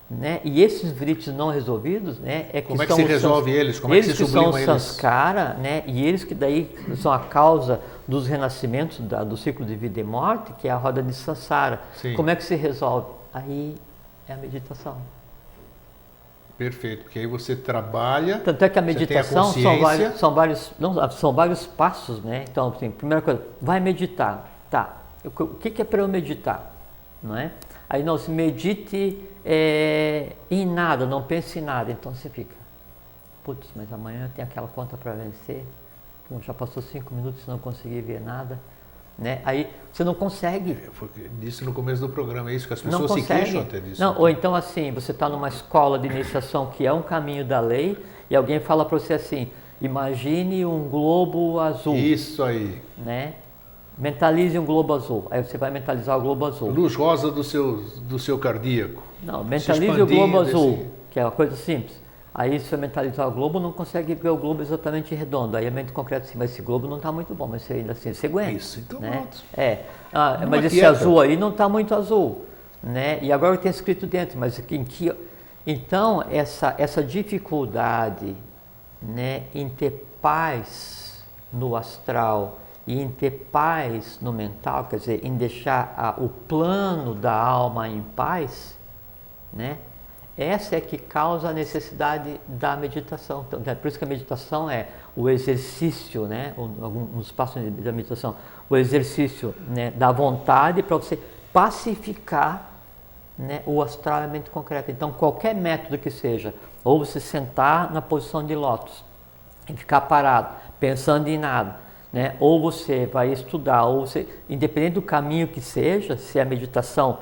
né? E esses vritis não resolvidos, né, como é que se resolve eles? Como é que se sublima eles? Eles são os sanskara, né? E eles que daí são a causa dos renascimentos do ciclo de vida e morte, que é a roda de Sansara. Sim. Como é que se resolve? Aí é a meditação. Perfeito, porque aí você trabalha. Tanto é que a meditação são vários passos, né? Então, assim, primeira coisa, vai meditar. Tá, o que é para eu meditar? Não é? Aí não, se medite em nada, não pense em nada. Então você fica, putz, mas amanhã tem aquela conta para vencer. Pô, já passou 5 minutos e não consegui ver nada. Né? Aí você não consegue. Eu disse no começo do programa, é isso que as pessoas se queixam até disso. Não, ou então assim, você está numa escola de iniciação que é um caminho da lei e alguém fala para você assim, imagine um globo azul. Isso aí. Né? Mentalize um globo azul. Aí você vai mentalizar o globo azul. Luz rosa do seu cardíaco. Não, mentalize o globo azul, que é uma coisa simples. Aí se você mentalizar o globo, não consegue ver o globo exatamente redondo. Aí a mente concreta assim, mas esse globo não está muito bom, mas você ainda assim, você aguenta. Isso, então né? pronto. Mas esse azul aí não está muito azul. Né? E agora tem escrito dentro, mas em que... Então, essa dificuldade, né, em ter paz no astral e em ter paz no mental, quer dizer, em deixar o plano da alma em paz, né? Essa é que causa a necessidade da meditação. Então, é por isso que a meditação é o exercício, né? Alguns passos da meditação, o exercício, né, da vontade para você pacificar, né, o astral e a mente concreta. Então, qualquer método que seja, ou você sentar na posição de lótus e ficar parado, pensando em nada, né? Ou você vai estudar, ou você, independente do caminho que seja, se é a meditação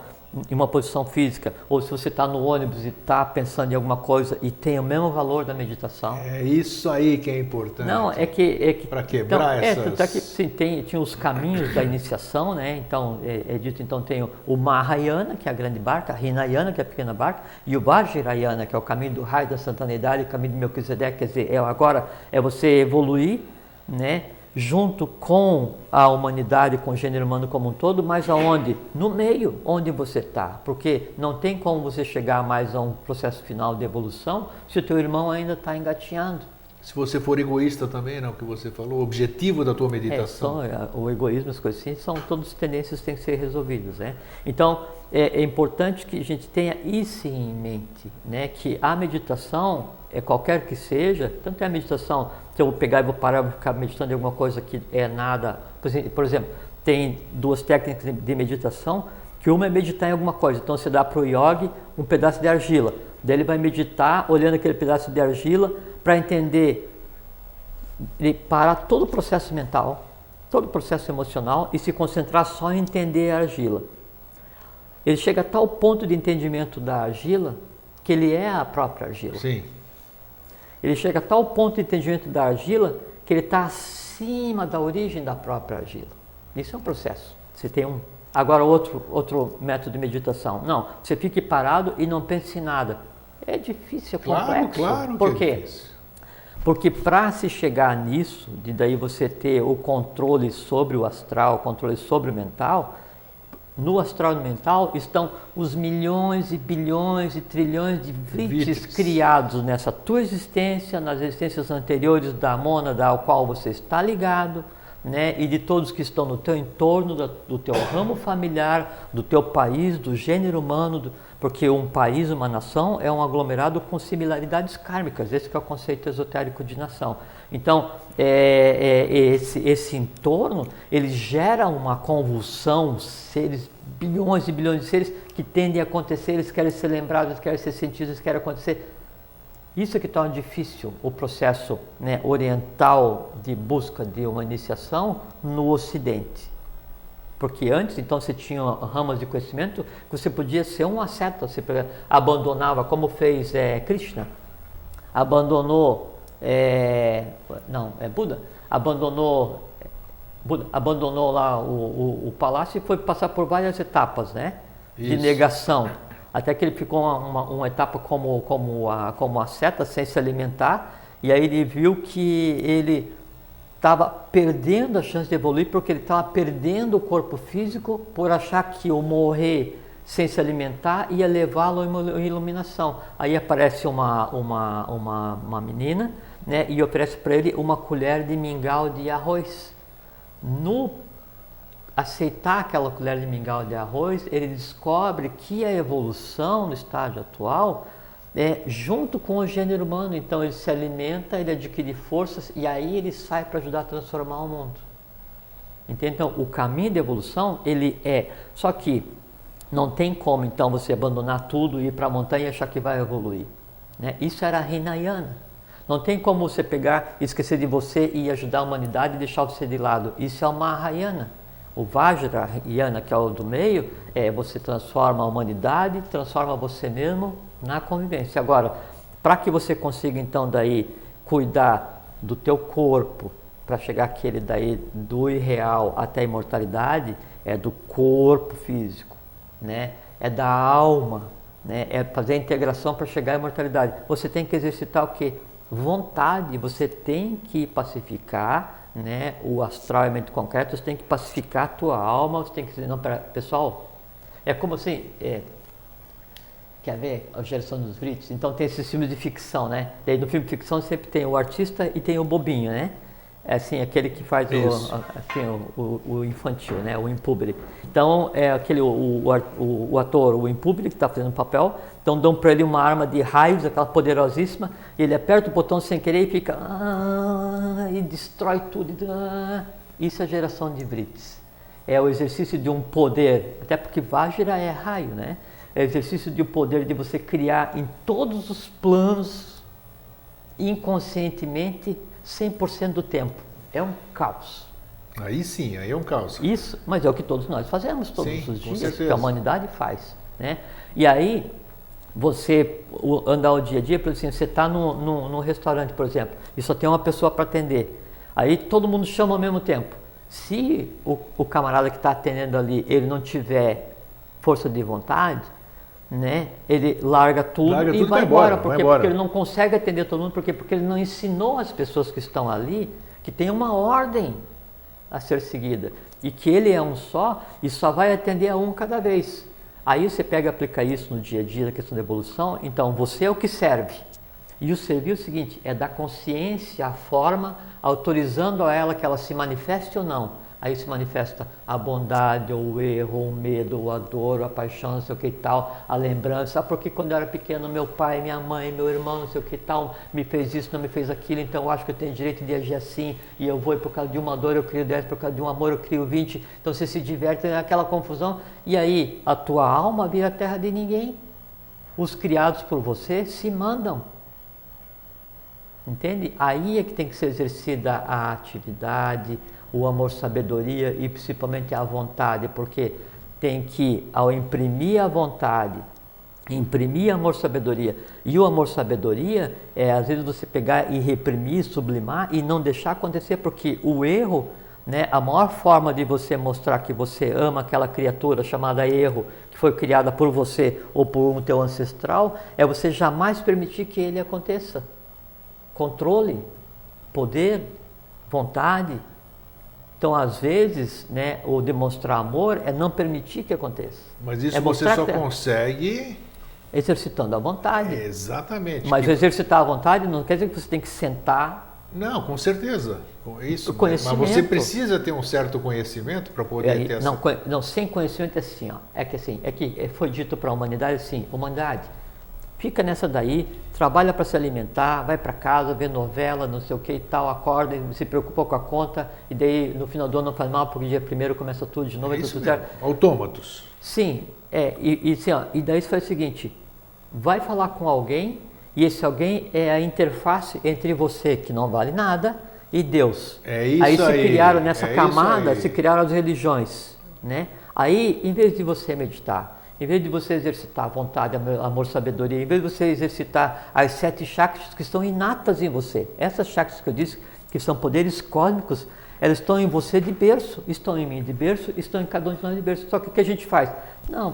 em uma posição física, ou se você está no ônibus e está pensando em alguma coisa e tem o mesmo valor da meditação. É isso aí que é importante. Não, é que para quebrar essas... tanto é que sim, tinha os caminhos da iniciação, né? Então, dito, então tem o Mahayana, que é a grande barca, a Hinayana, que é a pequena barca, e o Vajrayana, que é o caminho do raio da Santanidade, o caminho do Melquisedeque, quer dizer, agora é você evoluir, né? Junto com a humanidade, com o gênero humano como um todo, mas aonde? No meio, onde você está. Porque não tem como você chegar mais a um processo final de evolução se o teu irmão ainda está engatinhando. Se você for egoísta também, não, o que você falou, o objetivo da tua meditação. O egoísmo, as coisas assim, são todas tendências que têm que ser resolvidas, né? Então, é importante que a gente tenha isso em mente, né? Que a meditação, qualquer que seja, tanto é a meditação, se eu vou pegar e vou parar e vou ficar meditando em alguma coisa que é nada... Por exemplo, tem 2 técnicas de meditação, que uma é meditar em alguma coisa. Então, você dá para o yogi um pedaço de argila. Daí ele vai meditar olhando aquele pedaço de argila para entender, ele parar todo o processo mental, todo o processo emocional e se concentrar só em entender a argila. Ele chega a tal ponto de entendimento da argila que ele é a própria argila. Sim. Ele chega a tal ponto de entendimento da argila que ele está acima da origem da própria argila. Isso é um processo. Você tem agora outro método de meditação. Não, você fique parado e não pense em nada. É difícil, é complexo. Claro. Por quê? Porque para se chegar nisso, de daí você ter o controle sobre o astral, o controle sobre o mental, no astral mental estão os milhões e bilhões e trilhões de vrítis criados nessa tua existência, nas existências anteriores da mônada ao qual você está ligado, né? E de todos que estão no teu entorno, do teu ramo familiar, do teu país, do gênero humano, porque um país, uma nação é um aglomerado com similaridades kármicas. Esse que é o conceito esotérico de nação. Então, esse entorno, ele gera uma convulsão, seres, bilhões e bilhões de seres que tendem a acontecer, eles querem ser lembrados, eles querem ser sentidos, eles querem acontecer. Isso é que torna difícil o processo, né, oriental de busca de uma iniciação no Ocidente. Porque antes, então, você tinha ramas de conhecimento que você podia ser um asceta, você abandonava, como fez Krishna, abandonou Buda abandonou lá o palácio e foi passar por várias etapas, né, de negação, até que ele ficou uma etapa como asceta, sem se alimentar, e aí ele viu que ele estava perdendo a chance de evoluir, porque ele estava perdendo o corpo físico por achar que o morrer sem se alimentar ia levá-lo à iluminação. Aí aparece uma menina, né, e oferece para ele uma colher de mingau de arroz. No aceitar aquela colher de mingau de arroz, ele descobre que a evolução no estágio atual é junto com o gênero humano. Então ele se alimenta, ele adquire forças e aí ele sai para ajudar a transformar o mundo. Entende? Então o caminho de evolução, ele só que não tem como então você abandonar tudo, ir para a montanha e achar que vai evoluir, né? Isso era Hinayana. Não tem como você pegar, esquecer de você e ajudar a humanidade e deixar você de lado. Isso é o Mahayana. O Vajrayana, que é o do meio, você transforma a humanidade, transforma você mesmo na convivência. Agora, para que você consiga então daí cuidar do teu corpo, para chegar aquele daí do irreal até a imortalidade, é do corpo físico, né? É da alma, né? É fazer a integração para chegar à imortalidade. Você tem que exercitar o quê? Vontade. Você tem que pacificar, né, o astral é mente concreto. Você tem que pacificar a tua alma. Você tem que dizer, não, pessoal, é como assim, quer ver a geração dos Vritis? Então tem esses filmes de ficção, né? Daí no filme de ficção sempre tem o artista e tem o bobinho, né? É assim, aquele que faz o infantil, né? O impúbere. Então é o ator, o impúbere que está fazendo o papel. Então dão para ele uma arma de raios, aquela poderosíssima, e ele aperta o botão sem querer e fica e destrói tudo. Isso é a geração de Vritis. É o exercício de um poder, até porque Vajra é raio, né? É o exercício de um poder de você criar em todos os planos, inconscientemente, 100% do tempo. É um caos. Aí sim, aí é um caos. Isso, mas é o que todos nós fazemos todos os dias, que a humanidade faz, né? E aí, você andar o dia a dia, por exemplo, você está num restaurante, por exemplo, e só tem uma pessoa para atender. Aí todo mundo chama ao mesmo tempo. Se o camarada que está atendendo ali, ele não tiver força de vontade, né, ele larga tudo e vai embora. Porque ele não consegue atender todo mundo. Porque ele não ensinou as pessoas que estão ali que tem uma ordem a ser seguida. E que ele é um só e só vai atender a um cada vez. Aí você pega e aplica isso no dia a dia, na questão da evolução. Então você é o que serve. E o servir é o seguinte, é dar consciência à forma, autorizando a ela que ela se manifeste ou não. Aí se manifesta a bondade, ou o erro, ou o medo, ou a dor, ou a paixão, não sei o que e tal, a lembrança. Porque quando eu era pequeno, meu pai, minha mãe, meu irmão, não sei o que e tal, me fez isso, não me fez aquilo, então eu acho que eu tenho direito de agir assim, e eu vou, e por causa de uma dor eu crio 10, por causa de um amor eu crio 20, então você se diverte naquela confusão, e aí a tua alma vira terra de ninguém. Os criados por você se mandam. Entende? Aí é que tem que ser exercida a atividade, o amor-sabedoria e principalmente a vontade, porque tem que, ao imprimir a vontade, imprimir amor-sabedoria. E o amor-sabedoria às vezes você pegar e reprimir, sublimar e não deixar acontecer, porque o erro, né, a maior forma de você mostrar que você ama aquela criatura chamada erro, que foi criada por você ou por um teu ancestral, é você jamais permitir que ele aconteça. Controle, poder, vontade. Então, às vezes, né, o demonstrar amor é não permitir que aconteça. Mas isso É você mostrar só que- exercitando Exercitando a vontade. Exatamente. Mas Que- exercitar a vontade não quer dizer que você tem que sentar. Não, com certeza. Isso, O conhecimento. mas você precisa ter um certo conhecimento para poder ter essa... Não, sem conhecimento é assim, ó. É que foi dito para a humanidade assim, humanidade, fica nessa daí, trabalha para se alimentar, vai para casa, vê novela, não sei o que e tal, acorda, se preocupa com a conta, e daí no final do ano não faz mal, porque dia primeiro começa tudo de novo. É tudo isso certo. mesmo. Autômatos. Sim, assim, ó, e daí você faz o seguinte, vai falar com alguém, e esse alguém é a interface entre você, que não vale nada, e Deus. É isso aí se aí, criaram nessa é camada, isso aí. se criaram as religiões, né? Aí, em vez de você meditar, em vez de você exercitar a vontade, amor, sabedoria, em vez de você exercitar as 7 chakras que estão inatas em você, essas chakras que eu disse que são poderes cósmicos, elas estão em você de berço, estão em mim de berço, estão em cada um de nós de berço. Só que o que a gente faz? Não,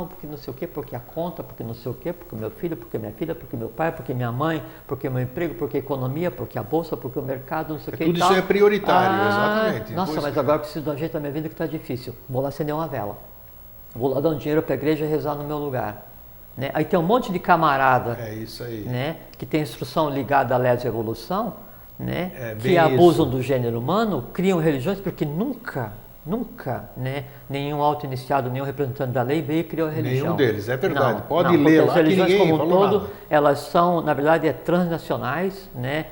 porque não sei o quê, porque a conta, porque não sei o quê, porque meu filho, porque minha filha, porque meu pai, porque minha mãe, porque meu emprego, porque a economia, porque a bolsa, porque o mercado, não sei o quê. Tudo e tal. isso é prioritário, exatamente. Nossa, Pois- mas agora eu preciso dar um jeito na minha vida que está difícil. Vou lá acender uma vela. Vou lá dar um dinheiro para a igreja e rezar no meu lugar. Né? Aí tem um monte de camarada, É isso aí. né, que tem instrução ligada à lesa evolução, né, É que bem abusam isso. do gênero humano, criam religiões porque nunca, né, nenhum auto-iniciado, nenhum representante da lei veio e criou a religião. Nenhum deles, é verdade. Não, Pode não, ler porque lá as que religiões ninguém como um falou todo, nada. elas são, na verdade, transnacionais, né,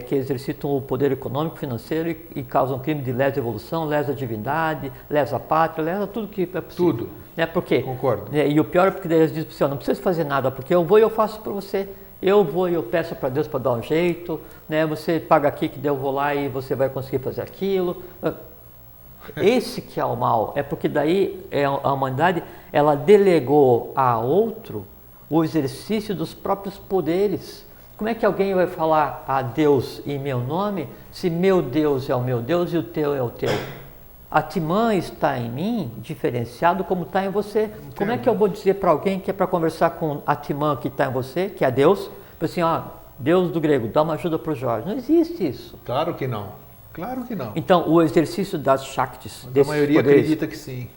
que exercitam o poder econômico, financeiro e causam crime de lesa evolução, lesa divindade, lesa pátria, lesa tudo que é possível. Tudo. Né, por quê? Concordo. E o pior é porque daí eles dizem para você, não precisa fazer nada, porque eu vou e eu faço para você. Eu vou e eu peço para Deus para dar um jeito, né? Você paga aqui que eu vou lá e você vai conseguir fazer aquilo. Esse que é o mal, é porque daí a humanidade, ela delegou a outro o exercício dos próprios poderes. Como é que alguém vai falar a Deus em meu nome, se meu Deus é o meu Deus e o teu é o teu? Atman está em mim, diferenciado como está em você. Como é que eu vou dizer para alguém que é para conversar com Atman que está em você, que é Deus, assim, ó, Deus do grego, dá uma ajuda para o Jorge. Não existe isso. Claro que não. Claro que não. Então, o exercício das Shaktis, Mas a desses maioria poderes, acredita que sim.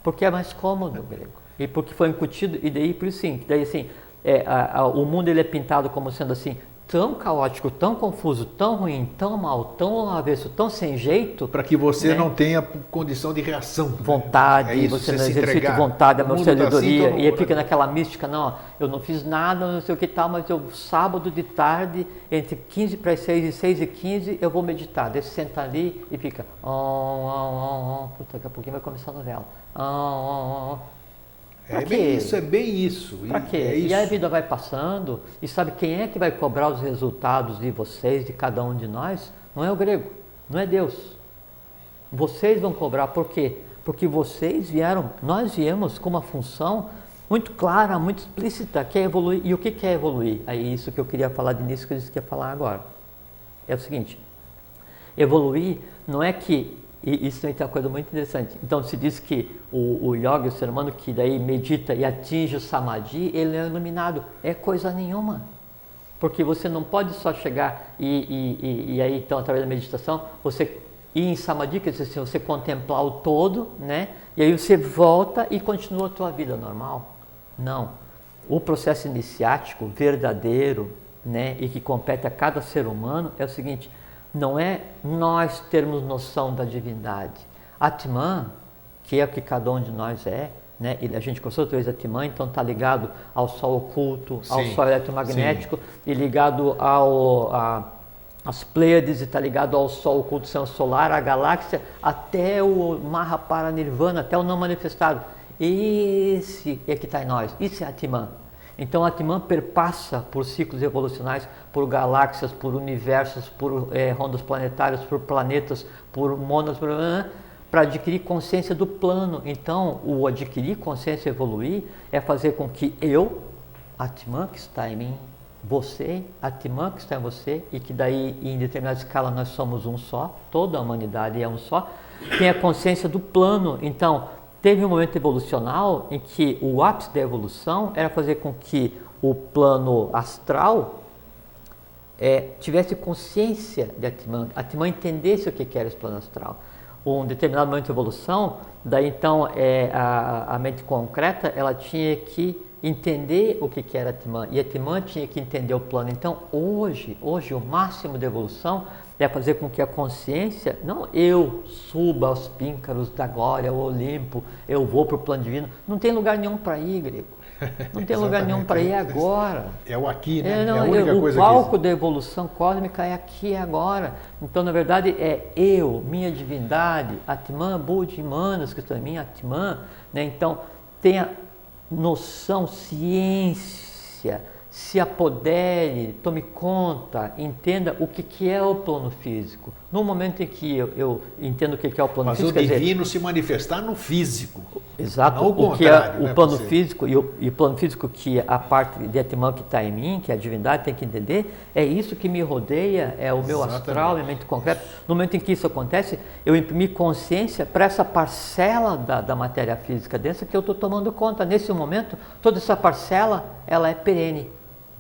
porque é mais cômodo o grego. E porque foi incutido, e daí por isso sim, daí assim, o mundo ele é pintado como sendo assim, tão caótico, tão confuso, tão ruim, tão mal, tão avesso, tão sem jeito, Para que você né? não tenha condição de reação. vontade, É isso, você não se exercita entregar. vontade, a O mundo tá sabedoria, assim, e aí fica naquela mística, não, eu não fiz nada, não sei o que tal, mas eu sábado de tarde, entre 15 para as 6 e 6 e 15, eu vou meditar, daí você senta ali e fica, puta, daqui a pouquinho vai começar a novela, Pra É quê? bem isso, é bem isso. Para E quê? é E isso. a vida vai passando, e sabe quem é que vai cobrar os resultados de vocês, de cada um de nós? Não é o grego, não é Deus. Vocês vão cobrar, por quê? Porque vocês vieram, nós viemos com uma função muito clara, muito explícita, que é evoluir. E o que é evoluir? É isso que eu queria falar de início, que eu disse que ia falar agora. É o seguinte, evoluir não é que, e isso é uma coisa muito interessante, então se diz que o yoga, o ser humano que daí medita e atinge o samadhi, ele é iluminado, é coisa nenhuma. Porque você não pode só chegar e aí então através da meditação, você ir em samadhi, quer dizer assim, você contemplar o todo, né? E aí você volta e continua a tua vida normal. Não. O processo iniciático verdadeiro, né, e que compete a cada ser humano é o seguinte, não é nós termos noção da divindade. Atman, que é o que cada um de nós é, né? E a gente conheceu outra vez Atman, então está ligado ao sol oculto, ao Sim, sol eletromagnético, e ligado às Pleiades, e está ligado ao sol oculto, sistema solar, à galáxia, até o Mahaparanirvana, até o não manifestado. Esse é que está em nós, isso é Atman. Então, Atman perpassa por ciclos evolucionais, por galáxias, por universos, por rondas planetárias, por planetas, por monas, para adquirir consciência do plano. Então, o adquirir consciência e evoluir é fazer com que eu, Atman que está em mim, você, Atman que está em você, e que daí, em determinada escala, nós somos um só, toda a humanidade é um só, tenha consciência do plano. Então, teve um momento evolucional em que o ápice da evolução era fazer com que o plano astral tivesse consciência de Atman entendesse o que era esse plano astral. Um determinado momento de evolução, daí então a mente concreta, ela tinha que entender o que era Atman, e Atman tinha que entender o plano. Então hoje o máximo de evolução é fazer com que a consciência, não eu suba aos píncaros da glória, ao Olimpo, eu vou para o plano divino, não tem lugar nenhum para ir, grego. Não tem lugar nenhum para ir agora. É o aqui, né? Não, é a única o coisa palco da evolução cósmica é aqui e agora. Então, na verdade, é eu, minha divindade, Atman, Buddha, Manas, que estão em mim, Atman. Né? Então, tenha noção, ciência, se apodere, tome conta, entenda o que é o plano físico. No momento em que eu entendo o que é o plano físico... Mas o divino se manifestar no físico. Exato, o que é o plano físico, e o plano físico que a parte de Atman que está em mim, que a divindade tem que entender, é isso que me rodeia, é o meu astral, minha mente concreta. No momento em que isso acontece, eu imprimi consciência para essa parcela da matéria física densa que eu estou tomando conta. Nesse momento, toda essa parcela, ela é perene.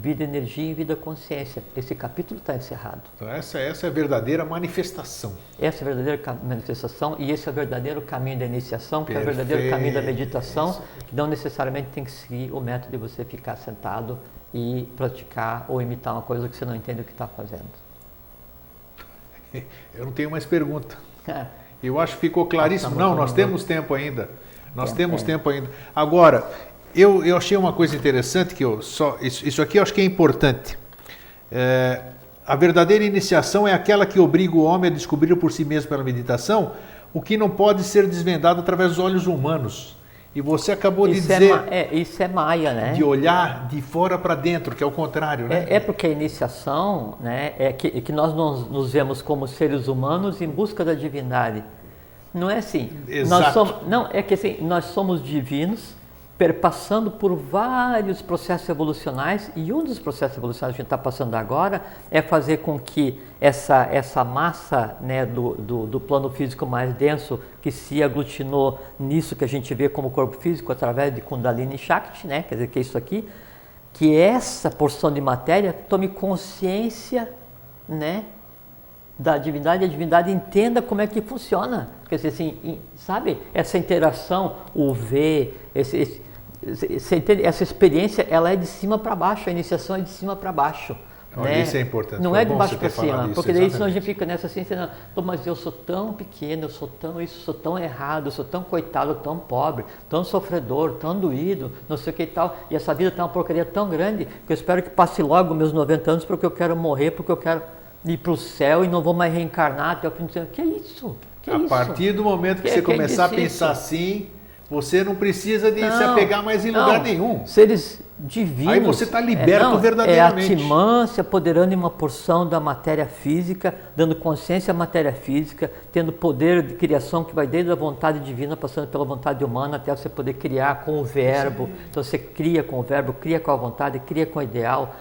Vida, energia e vida, consciência. Esse capítulo está encerrado. Então essa é a verdadeira manifestação. Essa é a verdadeira manifestação e esse é o verdadeiro caminho da iniciação, que é o verdadeiro caminho da meditação, que não necessariamente tem que seguir o método de você ficar sentado e praticar ou imitar uma coisa que você não entende o que está fazendo. Eu não tenho mais pergunta. Eu acho que ficou claríssimo. Não, nós temos tempo ainda. Nós temos tempo ainda. Agora... Eu achei uma coisa interessante, isso aqui eu acho que é importante. A verdadeira iniciação é aquela que obriga o homem a descobrir por si mesmo pela meditação o que não pode ser desvendado através dos olhos humanos. E você acabou de dizer... Isso é Maia, né? De olhar de fora para dentro, que é o contrário, né? É porque a iniciação, né, é que nós nos vemos como seres humanos em busca da divindade. Não é assim. Exato. Nós somos divinos, perpassando por vários processos evolucionais, e um dos processos evolucionais que a gente está passando agora é fazer com que essa massa, né, do plano físico mais denso, que se aglutinou nisso que a gente vê como corpo físico através de Kundalini Shakti, né, quer dizer, que é isso aqui, que essa porção de matéria tome consciência, né, da divindade, e a divindade entenda como é que funciona. Quer dizer, assim, sabe, essa interação, o ver, você entende? Essa experiência, ela é de cima para baixo, a iniciação é de cima para baixo. Né? Isso é importante. Não é de baixo para cima, porque daí senão a gente fica nessa assim, mas eu sou tão pequeno, eu sou tão isso, sou tão errado, eu sou tão coitado, tão pobre, tão sofredor, tão doído, não sei o que e tal, e essa vida tá uma porcaria tão grande que eu espero que passe logo meus 90 anos porque eu quero morrer, porque eu quero ir para o céu e não vou mais reencarnar até o fim do tempo. Que é isso? A partir do momento que você começar a pensar assim, você não precisa de se apegar mais em lugar nenhum. Seres divinos. Aí você está liberto verdadeiramente. É a Atman se apoderando de uma porção da matéria física, dando consciência à matéria física, tendo poder de criação que vai desde a vontade divina, passando pela vontade humana, até você poder criar com o verbo. Então você cria com o verbo, cria com a vontade, cria com o ideal,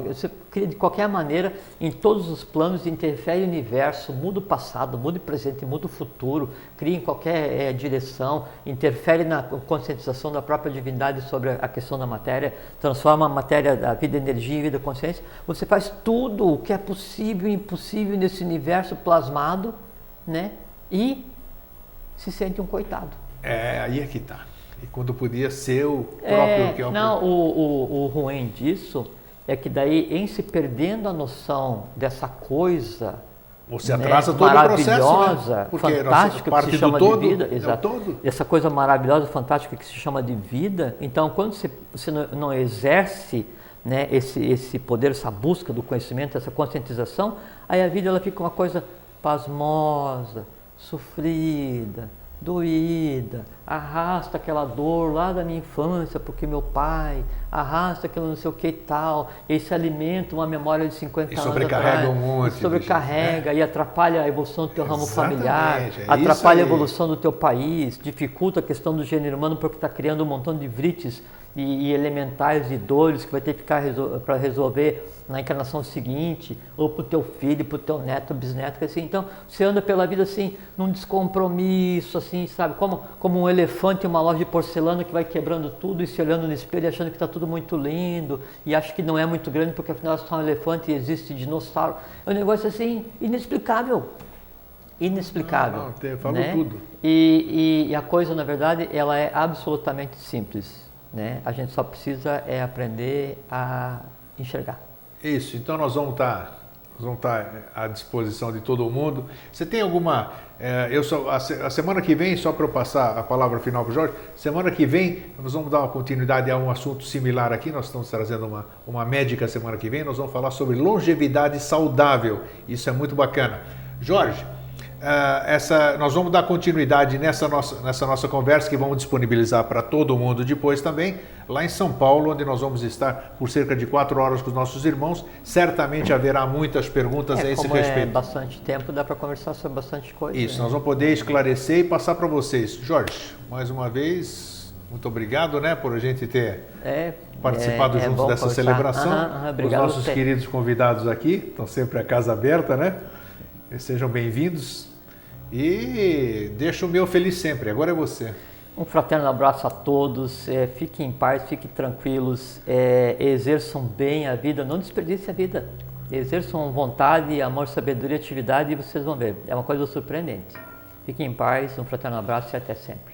você cria de qualquer maneira, em todos os planos, interfere o universo, muda o passado, muda o presente, muda o futuro, cria em qualquer direção, interfere na conscientização da própria divindade sobre a questão da matéria, transforma a matéria da vida, energia em vida, consciência. Você faz tudo o que é possível e impossível nesse universo plasmado, né? E se sente um coitado. Aí é que está. E quando podia ser o próprio... que é o ruim disso é que daí, em se perdendo a noção dessa coisa, você atrasa todo o processo, né? Fantástica, que se chama de vida, todo. Essa coisa maravilhosa, fantástica que se chama de vida. Então, quando você não exerce, né, esse poder, essa busca do conhecimento, essa conscientização, aí a vida ela fica uma coisa pasmosa, sofrida, doída, arrasta aquela dor lá da minha infância, porque meu pai, arrasta aquilo não sei o que e tal, e se alimenta uma memória de 50 anos sobrecarrega atrás, um monte. Sobrecarrega e atrapalha a evolução do teu ramo familiar, atrapalha a evolução do teu país, dificulta a questão do gênero humano porque está criando um montão de vrites e elementais e dores que vai ter que ficar para resolver na encarnação seguinte, ou para o teu filho, para o teu neto, bisneto, assim. Então, você anda pela vida assim, num descompromisso, assim, sabe? Como um elefante em uma loja de porcelana que vai quebrando tudo e se olhando no espelho achando que está tudo muito lindo e acha que não é muito grande porque afinal é só um elefante e existe dinossauro. É um negócio assim, inexplicável. Inexplicável. Falou né? tudo. E a coisa, na verdade, ela é absolutamente simples, né? A gente só precisa aprender a enxergar. Isso, então nós vamos estar à disposição de todo mundo. Você tem alguma... a semana que vem, só para eu passar a palavra final para o Jorge, semana que vem nós vamos dar uma continuidade a um assunto similar aqui, nós estamos trazendo uma médica semana que vem, nós vamos falar sobre longevidade saudável, isso é muito bacana. Jorge, nós vamos dar continuidade nessa nossa conversa que vamos disponibilizar para todo mundo depois também, lá em São Paulo, onde nós vamos estar por cerca de 4 horas com os nossos irmãos. Certamente haverá muitas perguntas a esse respeito. É bastante tempo, dá para conversar sobre bastante coisa. Isso, né? Nós vamos poder esclarecer e passar para vocês. Jorge, mais uma vez, muito obrigado, né, por a gente ter participado juntos dessa celebração. Obrigado. Os nossos queridos convidados aqui, estão sempre a casa aberta, né? Sejam bem-vindos. E deixa o meu feliz sempre, agora é você. Um fraterno abraço a todos, fiquem em paz, fiquem tranquilos, exerçam bem a vida, não desperdicem a vida, exerçam vontade, amor, sabedoria, atividade e vocês vão ver, é uma coisa surpreendente. Fiquem em paz, um fraterno abraço e até sempre.